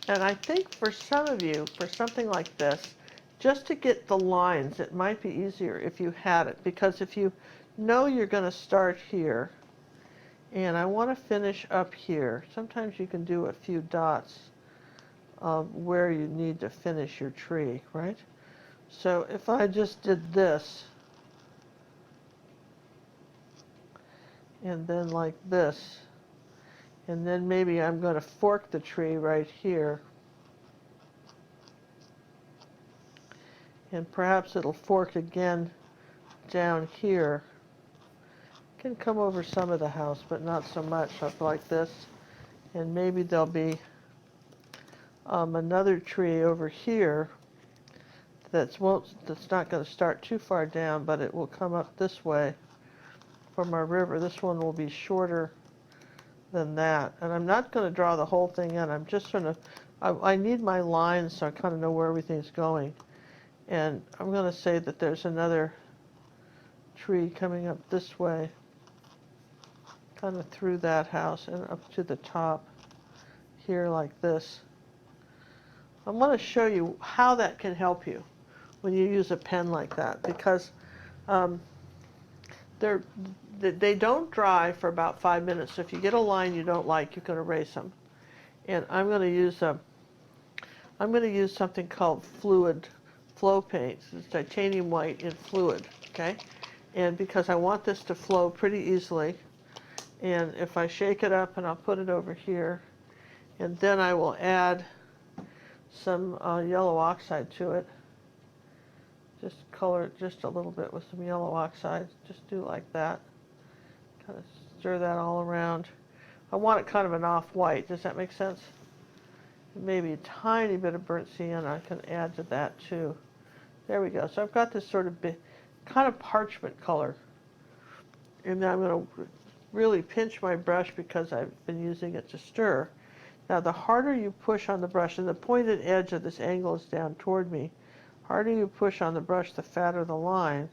And I think for some of you, for something like this, just to get the lines, it might be easier if you had it. Because if you know you're going to start here, and I want to finish up here. Sometimes you can do a few dots where you need to finish your tree, right? So if I just did this, and then like this, and then maybe I'm going to fork the tree right here, and perhaps it'll fork again down here. Can come over some of the house, but not so much, up like this. And maybe there'll be another tree over here that's not going to start too far down, but it will come up this way from our river. This one will be shorter than that. And I'm not going to draw the whole thing in. I'm just sort of, I need my lines so I kind of know where everything's going. And I'm going to say that there's another tree coming up this way, kind of through that house and up to the top here like this. I want to show you how that can help you when you use a pen like that, because they don't dry for about 5 minutes. So if you get a line you don't like, you can erase them. And I'm going to use something called fluid flow paint. It's titanium white in fluid, okay? And because I want this to flow pretty easily, And if I shake it up, and I'll put it over here, and then I will add some yellow oxide to it. Just color it just a little bit with some yellow oxide. Just do like that. Kind of stir that all around. I want it kind of an off-white. Does that make sense? Maybe a tiny bit of burnt sienna I can add to that too. There we go. So I've got this sort of kind of parchment color. And then I'm going to really pinch my brush because I've been using it to stir. Now the harder you push on the brush, and the pointed edge of this angle is down toward me, harder you push on the brush, the fatter the line.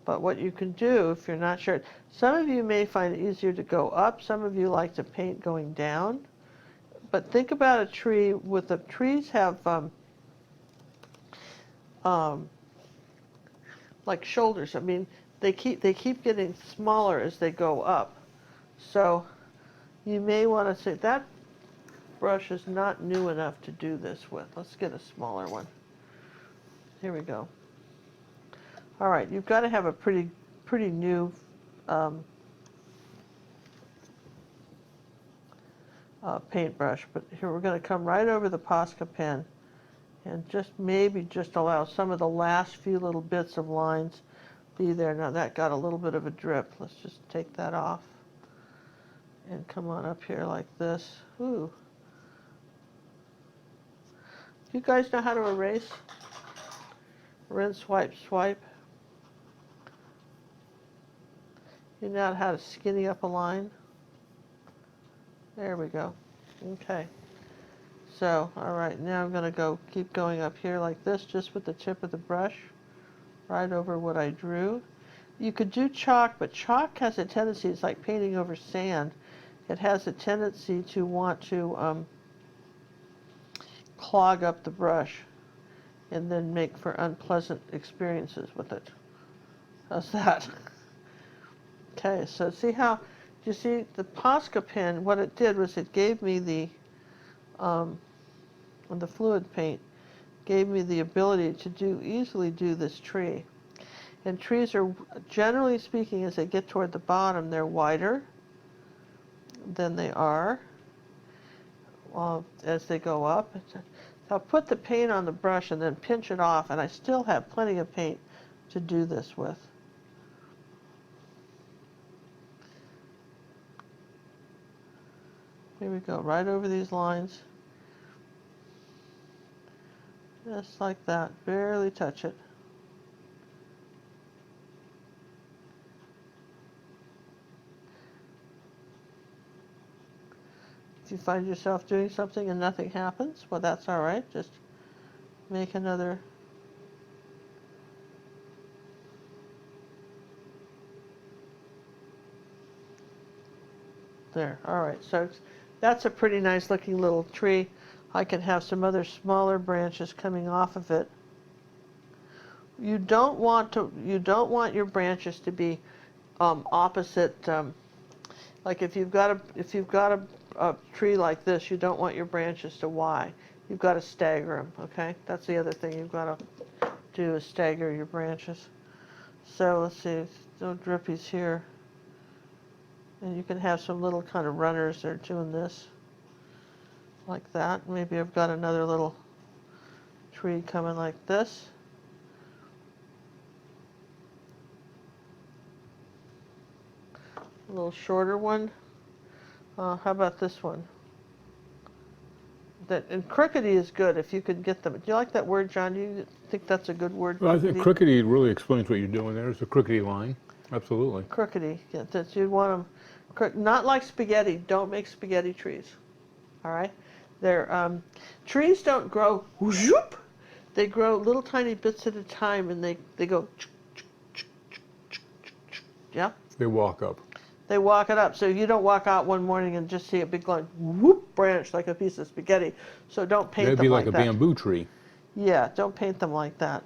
But what you can do, if you're not sure, some of you may find it easier to go up, some of you like to paint going down. But think about a tree with the trees have like shoulders. I mean, they keep getting smaller as they go up. So you may want to say that brush is not new enough to do this with. Let's get a smaller one. Here we go. All right, you've got to have a pretty new paintbrush, but here we're going to come right over the Posca pen and just maybe just allow some of the last few little bits of lines be there. Now that got a little bit of a drip. Let's just take that off and come on up here like this. Ooh. You guys know how to erase? Rinse, swipe, swipe. You know how to skinny up a line? There we go. Okay. So, all right, now I'm going to keep going up here like this, just with the tip of the brush, right over what I drew. You could do chalk, but chalk has a tendency, it's like painting over sand. It has a tendency to want to clog up the brush and then make for unpleasant experiences with it. How's that? Okay, so see how, you see the Posca pen, what it did was it gave me the fluid paint, gave me the ability to easily do this tree. And trees are, generally speaking, as they get toward the bottom, they're wider than they are as they go up. So I'll put the paint on the brush and then pinch it off, and I still have plenty of paint to do this with. Here we go, right over these lines. Just like that, barely touch it. If you find yourself doing something and nothing happens, well, that's all right. Just make another. There, all right. So that's a pretty nice looking little tree. I can have some other smaller branches coming off of it. You don't want your branches to be opposite. Like if you've got a tree like this, you don't want your branches to Y. You've got to stagger them. Okay, that's the other thing you've got to do is stagger your branches. So let's see, no drippies here. And you can have some little kind of runners that are doing this, like that. Maybe I've got another little tree coming like this. A little shorter one. How about this one? And crookedy is good if you could get them. Do you like that word, John? Do you think that's a good word? Well, I think crookedy really explains what you're doing there. It's a crookedy line. Absolutely. Crookedy. Yeah, that you'd want them, not like spaghetti. Don't make spaghetti trees. All right? They're, trees don't grow whoop. They grow little tiny bits at a time, and they go, yeah? They walk up. They walk it up. So you don't walk out one morning and just see a big long whoop branch like a piece of spaghetti. So don't paint That'd them be like like that. a bamboo tree. Yeah, don't paint them like that.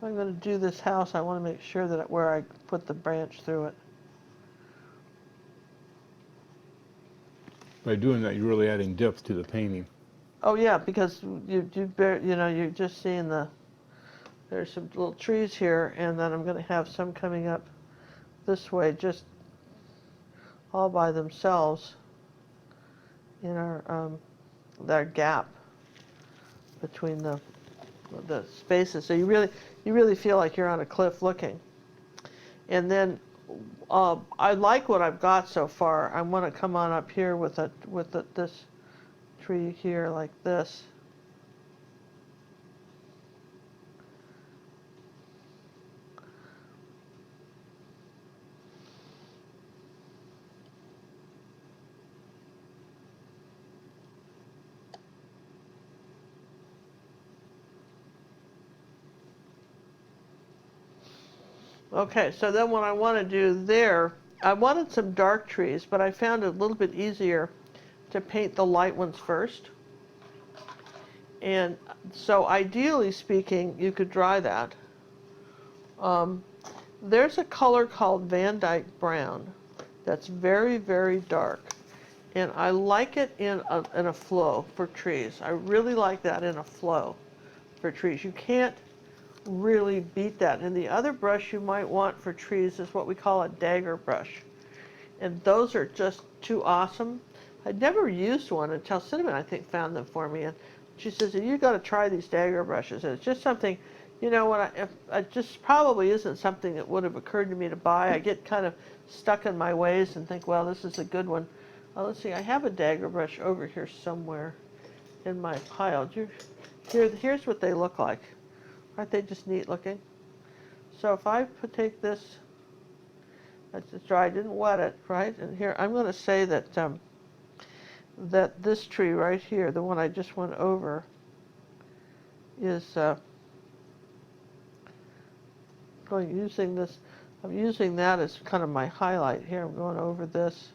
If I'm going to do this house, I want to make sure that where I put the branch through it. By doing that, you're really adding depth to the painting. Oh yeah, because you're just seeing there's some little trees here, and then I'm going to have some coming up this way, just all by themselves in that gap between the spaces. So you really feel like you're on a cliff looking. And then I like what I've got so far. I want to come on up here with this tree here like this. Okay, so then what I want to do there, I wanted some dark trees, but I found it a little bit easier to paint the light ones first. And so ideally speaking, you could dry that. There's a color called Van Dyke Brown that's very, very dark. And I like it in a flow for trees. I really like that in a flow for trees. You can't really beat that. And the other brush you might want for trees is what we call a dagger brush. And those are just too awesome. I'd never used one until Cinnamon, I think, found them for me. And she says, you got to try these dagger brushes. And it's just something, it just probably isn't something that would have occurred to me to buy. I get kind of stuck in my ways and think, well, this is a good one. Let's see, I have a dagger brush over here somewhere in my pile. Here's what they look like. Aren't they just neat looking? So if I take this, that's dry, I didn't wet it, right? And here, I'm going to say that that this tree right here, the one I just went over, is using this. I'm using that as kind of my highlight here. I'm going over this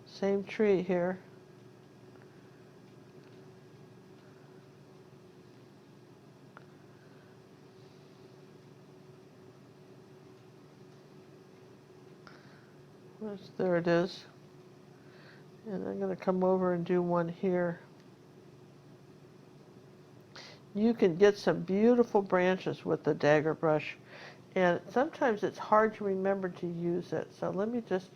same tree here. There it is. And I'm going to come over and do one here. You can get some beautiful branches with the dagger brush, and sometimes it's hard to remember to use it. So let me just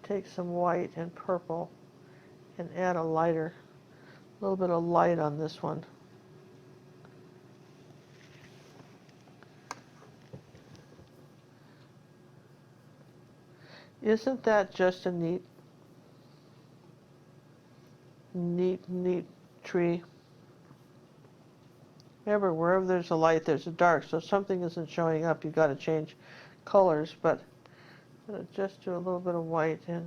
take some white and purple and add a little bit of light on this one. Isn't that just a neat tree? Remember, wherever there's a light, there's a dark. So if something isn't showing up, you've got to change colors. But I'm going to just do a little bit of white and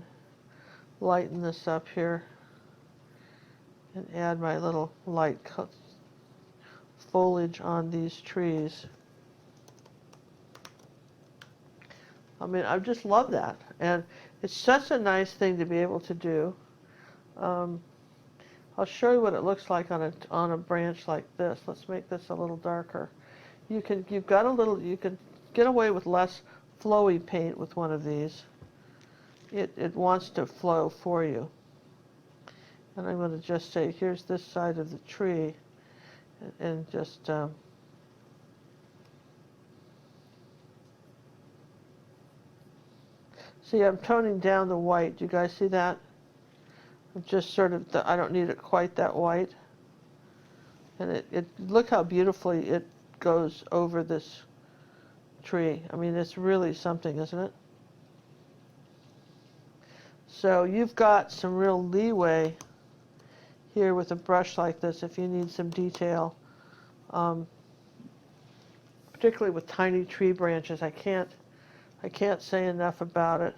lighten this up here and add my little light foliage on these trees. I mean, I just love that. And it's such a nice thing to be able to do. I'll show you what it looks like on a branch like this. Let's make this a little darker. You can get away with less flowy paint with one of these. It wants to flow for you. And I'm going to just say, here's this side of the tree, and just see, I'm toning down the white. Do you guys see that? I'm just sort of, I don't need it quite that white. And look how beautifully it goes over this tree. I mean, it's really something, isn't it? So you've got some real leeway here with a brush like this if you need some detail. Particularly with tiny tree branches. I can't say enough about it.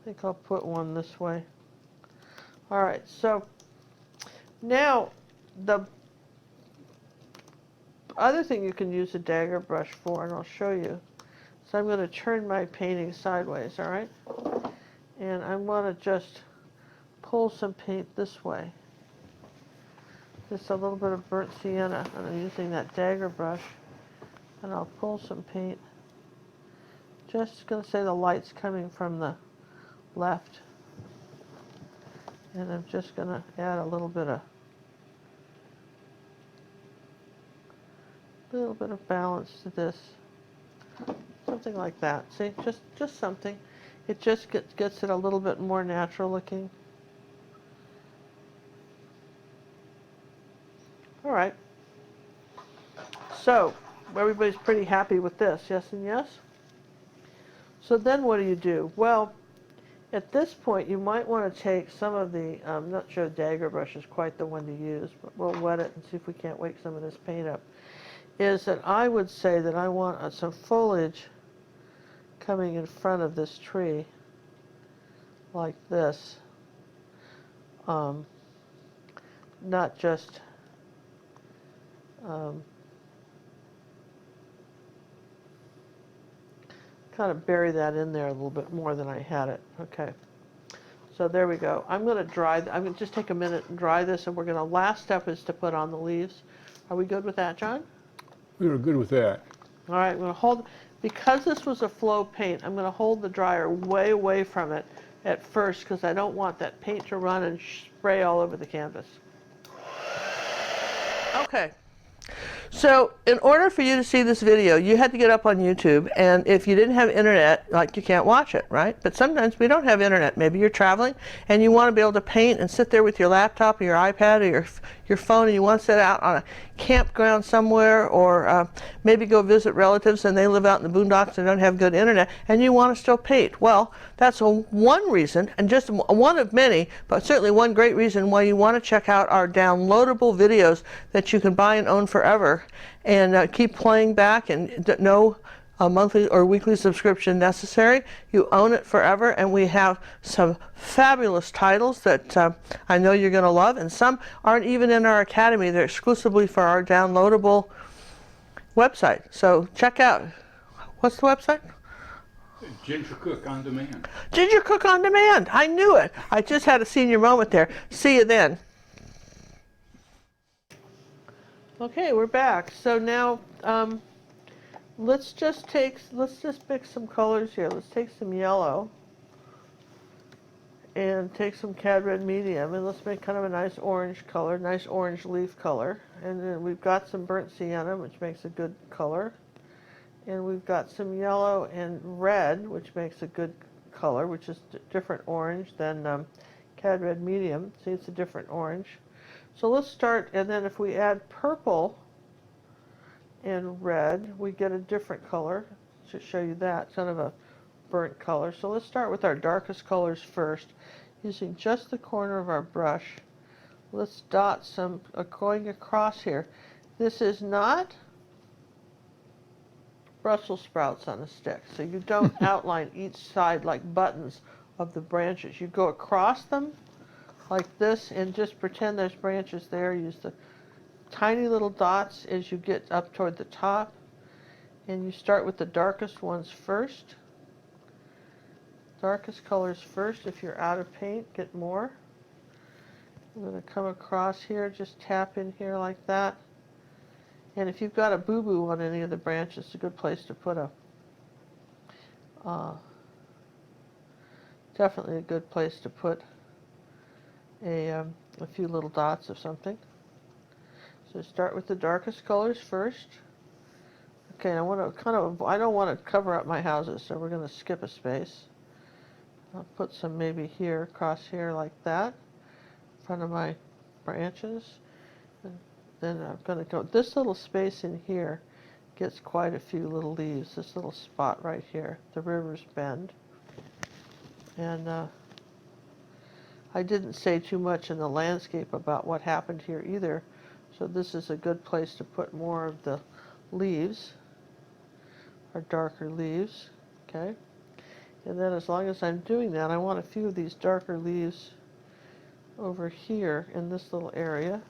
I think I'll put one this way. All right, so now the other thing you can use a dagger brush for, and I'll show you. So I'm going to turn my painting sideways, all right? And I want to just pull some paint this way. just a little bit of burnt sienna, and I'm using that dagger brush, and I'll pull some paint. Just going to say the light's coming from the left, and I'm just going to add a little bit of balance to this, something like that. See, just something. It just gets it a little bit more natural looking. All right. So everybody's pretty happy with this, yes and yes? So then what do? Well, at this point you might want to take some of the, I'm not sure dagger brush is quite the one to use, but we'll wet it and see if we can't wake some of this paint up. Is that I would say that I want some foliage coming in front of this tree like this. Not just kind of bury that in there a little bit more than I had it. Okay. So there we go. I'm going to I'm going to just take a minute and dry this, and we're going to, last step is to put on the leaves. Are we good with that, John? We were good with that. All right, I'm going to hold, because this was a flow paint, I'm going to hold the dryer way away from it at first because I don't want that paint to run and spray all over the canvas. Okay. So in order for you to see this video, you had to get up on YouTube, and if you didn't have internet, like, you can't watch it, right? But sometimes we don't have internet. Maybe you're traveling and you want to be able to paint and sit there with your laptop or your iPad or your phone, and you want to sit out on a campground somewhere, or maybe go visit relatives and they live out in the boondocks and don't have good internet, and you want to still paint. Well, that's one reason, and just one of many, but certainly one great reason why you want to check out our downloadable videos that you can buy and own forever, and keep playing back, and no monthly or weekly subscription necessary. You own it forever, and we have some fabulous titles that I know you're going to love, and some aren't even in our academy. They're exclusively for our downloadable website. So check out, what's the website? Ginger Cook on Demand. Ginger Cook on Demand. I knew it. I just had a senior moment there. See you then. Okay, we're back. So now let's just pick some colors here. Let's take some yellow and take some cad red medium, and let's make kind of a nice orange color, nice orange leaf color. And then we've got some burnt sienna, which makes a good color. And we've got some yellow and red, which makes a good color, which is different orange than cad red medium. See, it's a different orange. So let's start, and then if we add purple and red, we get a different color. To show you that, kind of a burnt color. So let's start with our darkest colors first. Using just the corner of our brush, let's dot some going across here. This is not Brussels sprouts on a stick, so you don't outline each side like buttons of the branches. You go across them like this and just pretend there's branches there. Use the tiny little dots as you get up toward the top, and you start with the darkest ones first. Darkest colors first. If you're out of paint, get more. I'm going to come across here, just tap in here like that. And if you've got a boo-boo on any of the branches, it's a good place to put definitely a good place to put a few little dots of something. So start with the darkest colors first. Okay, I don't want to cover up my houses, so we're going to skip a space. I'll put some maybe here, across here like that, in front of my branches. And then I'm going to go, this little space in here gets quite a few little leaves, this little spot right here, the river's bend. And I didn't say too much in the landscape about what happened here either, so this is a good place to put more of the leaves, or darker leaves, okay? And then as long as I'm doing that, I want a few of these darker leaves over here in this little area.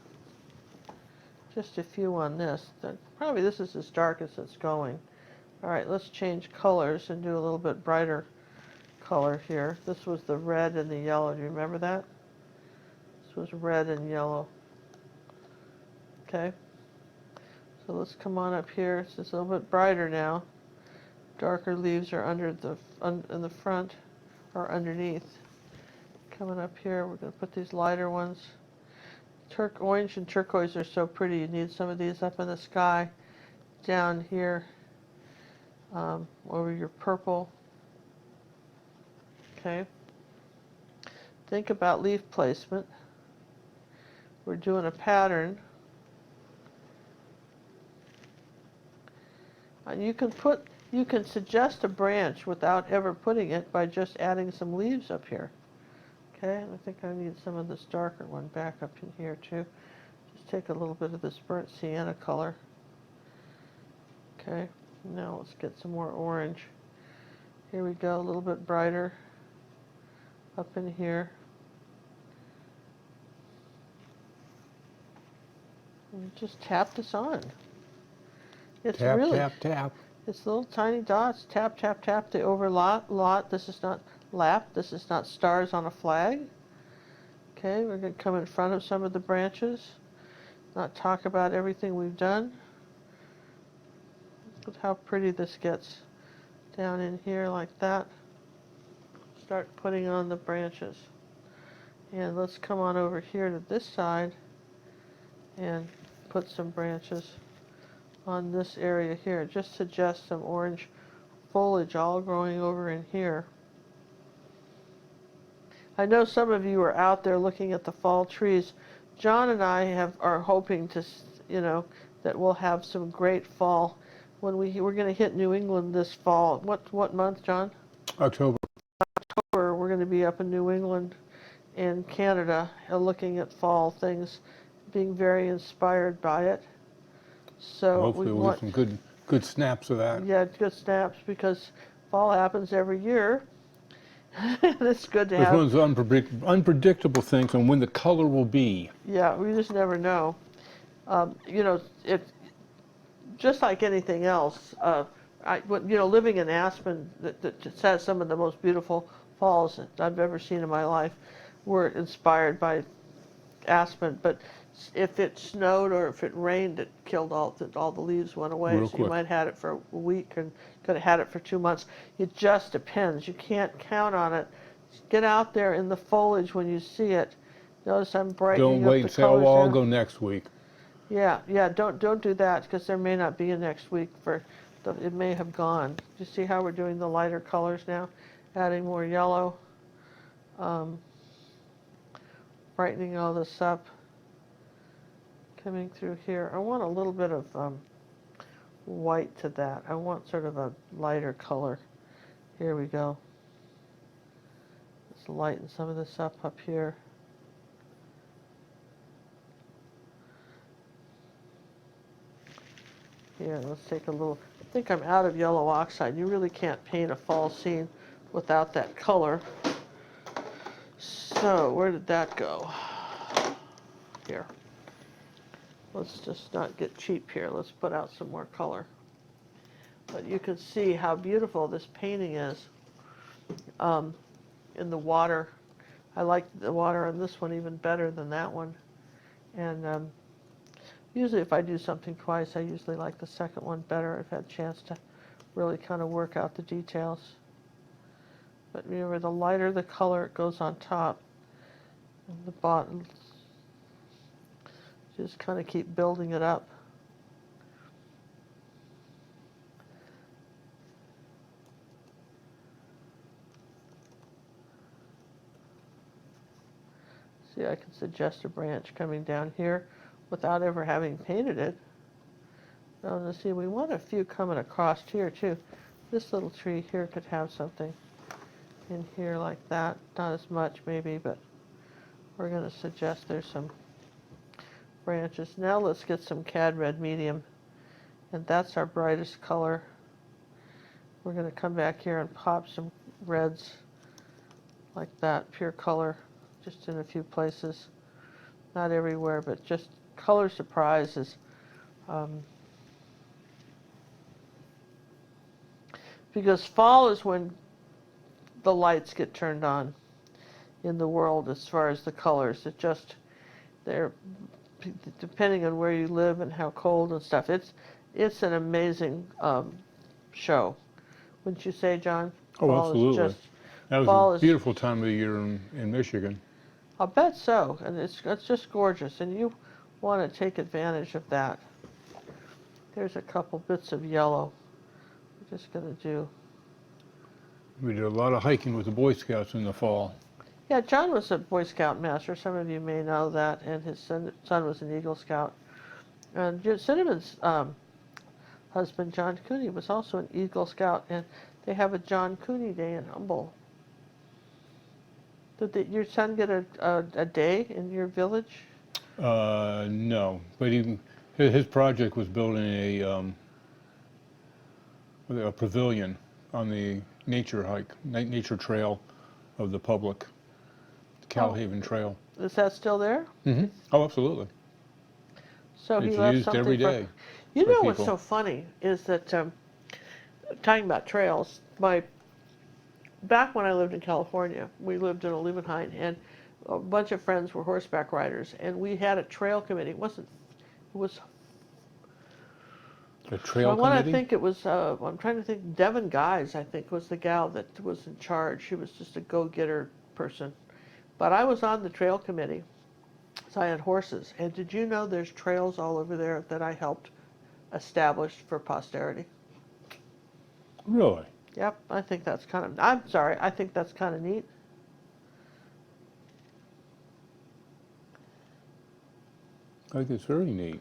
Just a few on this. Probably this is as dark as it's going. All right, let's change colors and do a little bit brighter color here. This was the red and the yellow. Do you remember that? This was red and yellow. Okay. So let's come on up here. It's just a little bit brighter now. Darker leaves are under the in the front or underneath. Coming up here, we're going to put these lighter ones. Orange and turquoise are so pretty. You need some of these up in the sky, down here, over your purple. Okay. Think about leaf placement. We're doing a pattern. And you can suggest a branch without ever putting it by just adding some leaves up here. Okay, and I think I need some of this darker one back up in here too. Just take a little bit of this burnt sienna color. Okay, now let's get some more orange. Here we go, a little bit brighter up in here. And just tap this on. It's Tap, really, tap, tap. it's little tiny dots. Tap, tap, tap. They overlap. This is not lap. This is not stars on a flag. Okay, we're going to come in front of some of the branches. Not talk about everything we've done. Look how pretty this gets down in here like that. Start putting on the branches. And let's come on over here to this side and put some branches on this area here. Just suggest some orange foliage all growing over in here. I know some of you are out there looking at the fall trees. John and I are hoping to, that we'll have some great fall. When we're going to hit New England this fall. What month, John? October. We're going to be up in New England and Canada looking at fall things, being very inspired by it. So Hopefully we'll get some good snaps of that. Yeah, good snaps, because fall happens every year. It's good to It's have. one of those unpredictable things on when the color will be. Yeah, we just never know. It just like anything else. Living in Aspen, that just has some of the most beautiful falls that I've ever seen in my life. We're inspired by Aspen, but if it snowed or if it rained, it killed all the leaves went away. Real so quick. You might have had it for a week and could have had it for 2 months. It just depends. You can't count on it. Get out there in the foliage when you see it. Notice I'm brightening Don't up wait the and say, oh, colors well, I'll now. go next week. Yeah. Don't do that, because there may not be a next week it may have gone. You see how we're doing the lighter colors now, adding more yellow, brightening all this up. Coming through here, I want a little bit of white to that. I want sort of a lighter color. Here we go. Let's lighten some of this up here. Here, let's take a little, I think I'm out of yellow oxide. You really can't paint a fall scene without that color. So, where did that go? Here. Let's just not get cheap here. Let's put out some more color. But you can see how beautiful this painting is in the water. I like the water on this one even better than that one. And usually if I do something twice, I usually like the second one better. I've had a chance to really kind of work out the details. But remember, the lighter the color, it goes on top. And the bottom, just kind of keep building it up. See, I can suggest a branch coming down here without ever having painted it. Now, let's see, we want a few coming across here too. This little tree here could have something in here like that. Not as much maybe, but we're going to suggest there's some branches. Now let's get some cad red medium, and that's our brightest color. We're going to come back here and pop some reds like that, pure color, just in a few places. Not everywhere, but just color surprises. Because fall is when the lights get turned on in the world as far as the colors. They're depending on where you live and how cold and stuff. It's an amazing show. Wouldn't you say, John? Oh, Fall is absolutely. just That was fall a is. beautiful time of the year in Michigan. I'll bet so, and it's just gorgeous, and you want to take advantage of that. There's a couple bits of yellow. We're just gonna do. We did a lot of hiking with the Boy Scouts in the fall. Yeah, John was a Boy Scout master. Some of you may know that, and his son was an Eagle Scout. And Cinnamon's husband, John Cooney, was also an Eagle Scout, and they have a John Cooney Day in Humboldt. Did your son get a day in your village? No, but his project was building a pavilion on the nature hike, nature trail of the public, the Calhaven Trail. Is that still there? Mm-hmm. Oh, absolutely. So It's he left used something every for. day. You for know what's people. so funny is that talking about trails. Back when I lived in California, we lived in Olivenhain, and a bunch of friends were horseback riders, and we had a trail committee. It was. A So trail I want to committee? think it was. I'm trying to think. Devin Guys, I think, was the gal that was in charge. She was just a go-getter person, but I was on the trail committee, so I had horses. And did you know there's trails all over there that I helped establish for posterity? Really? Yep, I think that's kind of. I'm sorry. I think that's kind of neat. I think it's very neat.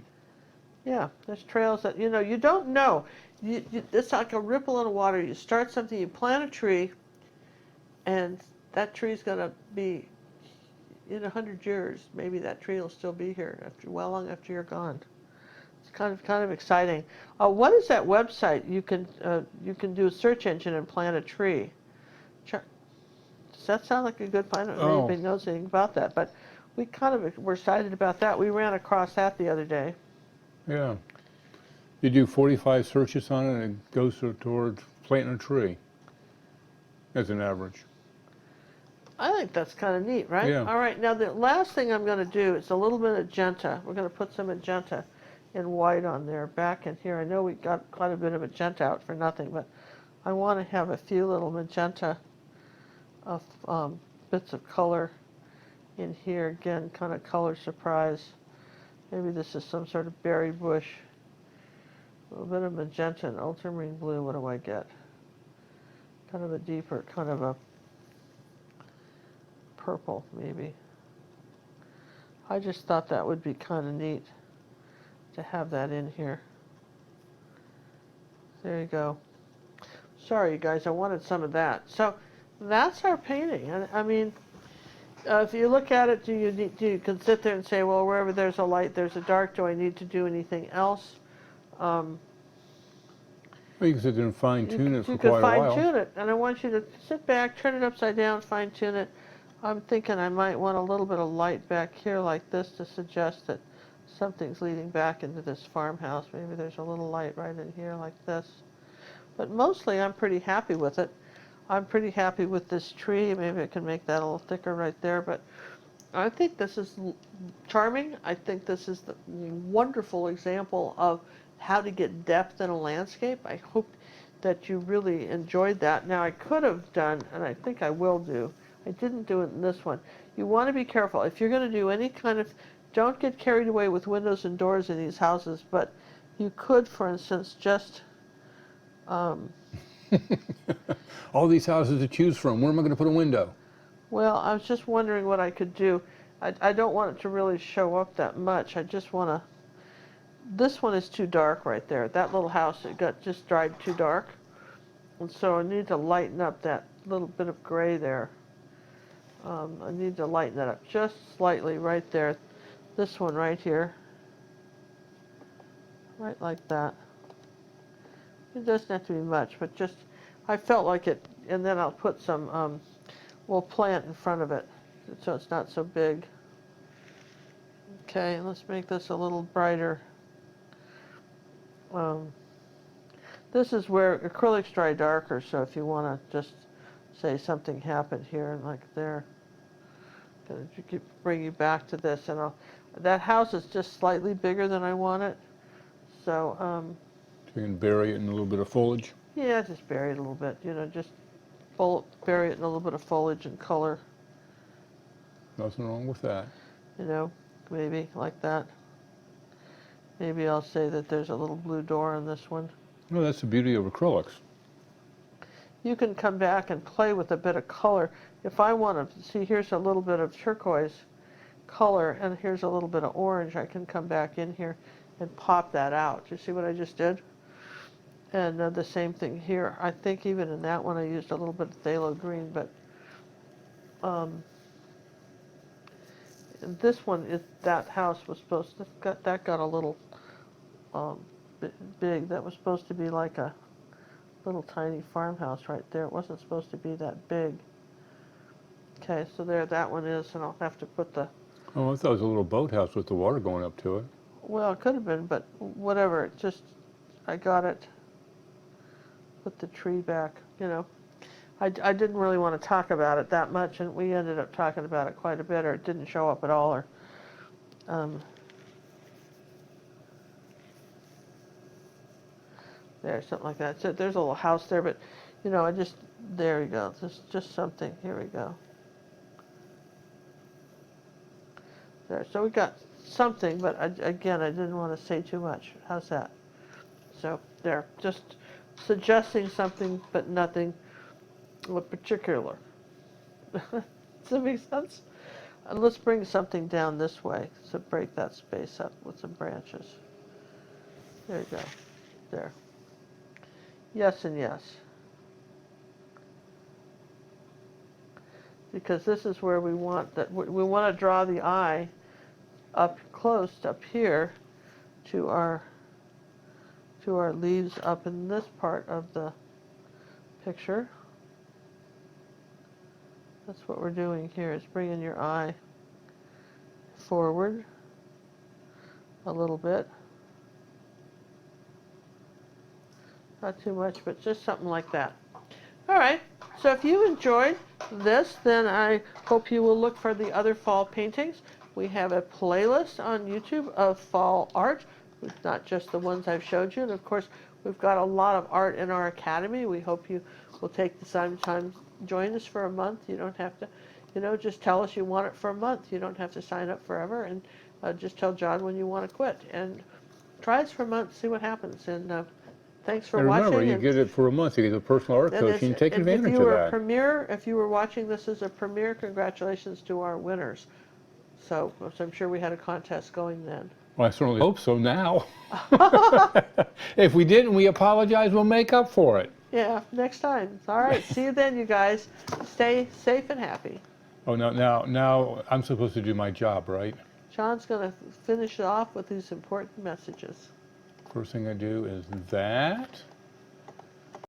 Yeah, there's trails that you don't know. It's like a ripple in the water. You start something, you plant a tree, and that tree's going to be in 100 years. Maybe that tree will still be here well long after you're gone. It's kind of exciting. What is that website? You can do a search engine and plant a tree. Does that sound like a good plan? I don't know if anybody knows anything about that, but we kind of were excited about that. We ran across that the other day. Yeah. You do 45 searches on it, and it goes towards planting a tree as an average. I think that's kind of neat, right? Yeah. All right, now the last thing I'm going to do is a little bit of magenta. We're going to put some magenta in white on there back in here. I know we got quite a bit of magenta out for nothing, but I want to have a few little magenta of bits of color in here. Again, kind of color surprise. Maybe this is some sort of berry bush. A little bit of magenta and ultramarine blue. What do I get? Kind of a deeper, kind of a purple, maybe. I just thought that would be kind of neat to have that in here. There you go. Sorry, you guys, I wanted some of that. So that's our painting. I mean, if you look at it, you can sit there and say, well, wherever there's a light, there's a dark. Do I need to do anything else? Well, you can sit there and fine tune it for You quite can a while. fine tune it, and I want you to sit back, turn it upside down, fine tune it. I'm thinking I might want a little bit of light back here like this to suggest that something's leading back into this farmhouse. Maybe there's a little light right in here like this. But mostly I'm pretty happy with it. I'm pretty happy with this tree. Maybe I can make that a little thicker right there, but I think this is charming. I think this is the wonderful example of how to get depth in a landscape. I hope that you really enjoyed that. Now I could have done, and I think I will do, I didn't do it in this one. You want to be careful. If you're going to do any kind of, don't get carried away with windows and doors in these houses, but you could, for instance, just All these houses to choose from. Where am I going to put a window? well, I was just wondering what I could do. I don't want it to really show up that much. I just want to, this one is too dark right there. That little house, it got just dried too dark. And so I need to lighten up that little bit of gray there. I need to lighten that up just slightly right there. This one right here. Right like that. It doesn't have to be much, but just, I felt like it, and then I'll put some, we'll plant in front of it so it's not so big. Okay, let's make this a little brighter. This is where acrylics dry darker, so if you want to just say something happened here and like there, gonna bring you back to this, and That house is just slightly bigger than I want it. So, So you can bury it in a little bit of foliage. yeah, just bury it a little bit, you know, just bury it in a little bit of foliage and color, Nothing wrong with that. you know, maybe like that. Maybe I'll say that there's a little blue door on this one. No, that's the beauty of acrylics. You can come back and play with a bit of color. If I want to see, here's a little bit of turquoise color, and here's a little bit of orange, I can come back in here and pop that out. You see what I just did? And the same thing here. I think even in that one I used a little bit of phthalo green, but and this one is, that house was supposed to, that got a little big. That was supposed to be like a little tiny farmhouse right there. It wasn't supposed to be that big. Okay, so there that one is, and I'll have to put the, Oh, I thought it was a little boathouse with the water going up to it. well, it could have been, but whatever. It just, I got it. Put the tree back, you know. I didn't really want to talk about it that much, and we ended up talking about it quite a bit, or it didn't show up at all, or there, something like that. So there's a little house there, but, you know, I just, there we go. Just something. Here we go. There. So we got something, but again, I didn't want to say too much. How's that? So there, just suggesting something, but nothing particular. Does that make sense? And let's bring something down this way, so break that space up with some branches. There you go. There. Yes and yes. Because this is where we want that. We want to draw the eye up close up here to our leaves up in this part of the picture. That's what we're doing here, is bringing your eye forward a little bit. Not too much, but just something like that. All right, so if you enjoyed this, then I hope you will look for the other fall paintings. We have a playlist on YouTube of fall art, not just the ones I've showed you. And of course, we've got a lot of art in our academy. We hope you will take the time, join us for a month. You don't have to, you know, just tell us you want it for a month. You don't have to sign up forever, and just tell John when you want to quit. And try us for a month, see what happens. And thanks for And remember, watching. you get it for a month. You get the personal art coaching. You take advantage of that. If you were watching this as a premiere, congratulations to our winners. So I'm sure we had a contest going then. Well, I certainly hope so now. If we didn't, we apologize. We'll make up for it. Yeah, next time. All right, see you then, you guys. Stay safe and happy. Oh, now I'm supposed to do my job, right? John's going to finish it off with these important messages. First thing I do is that.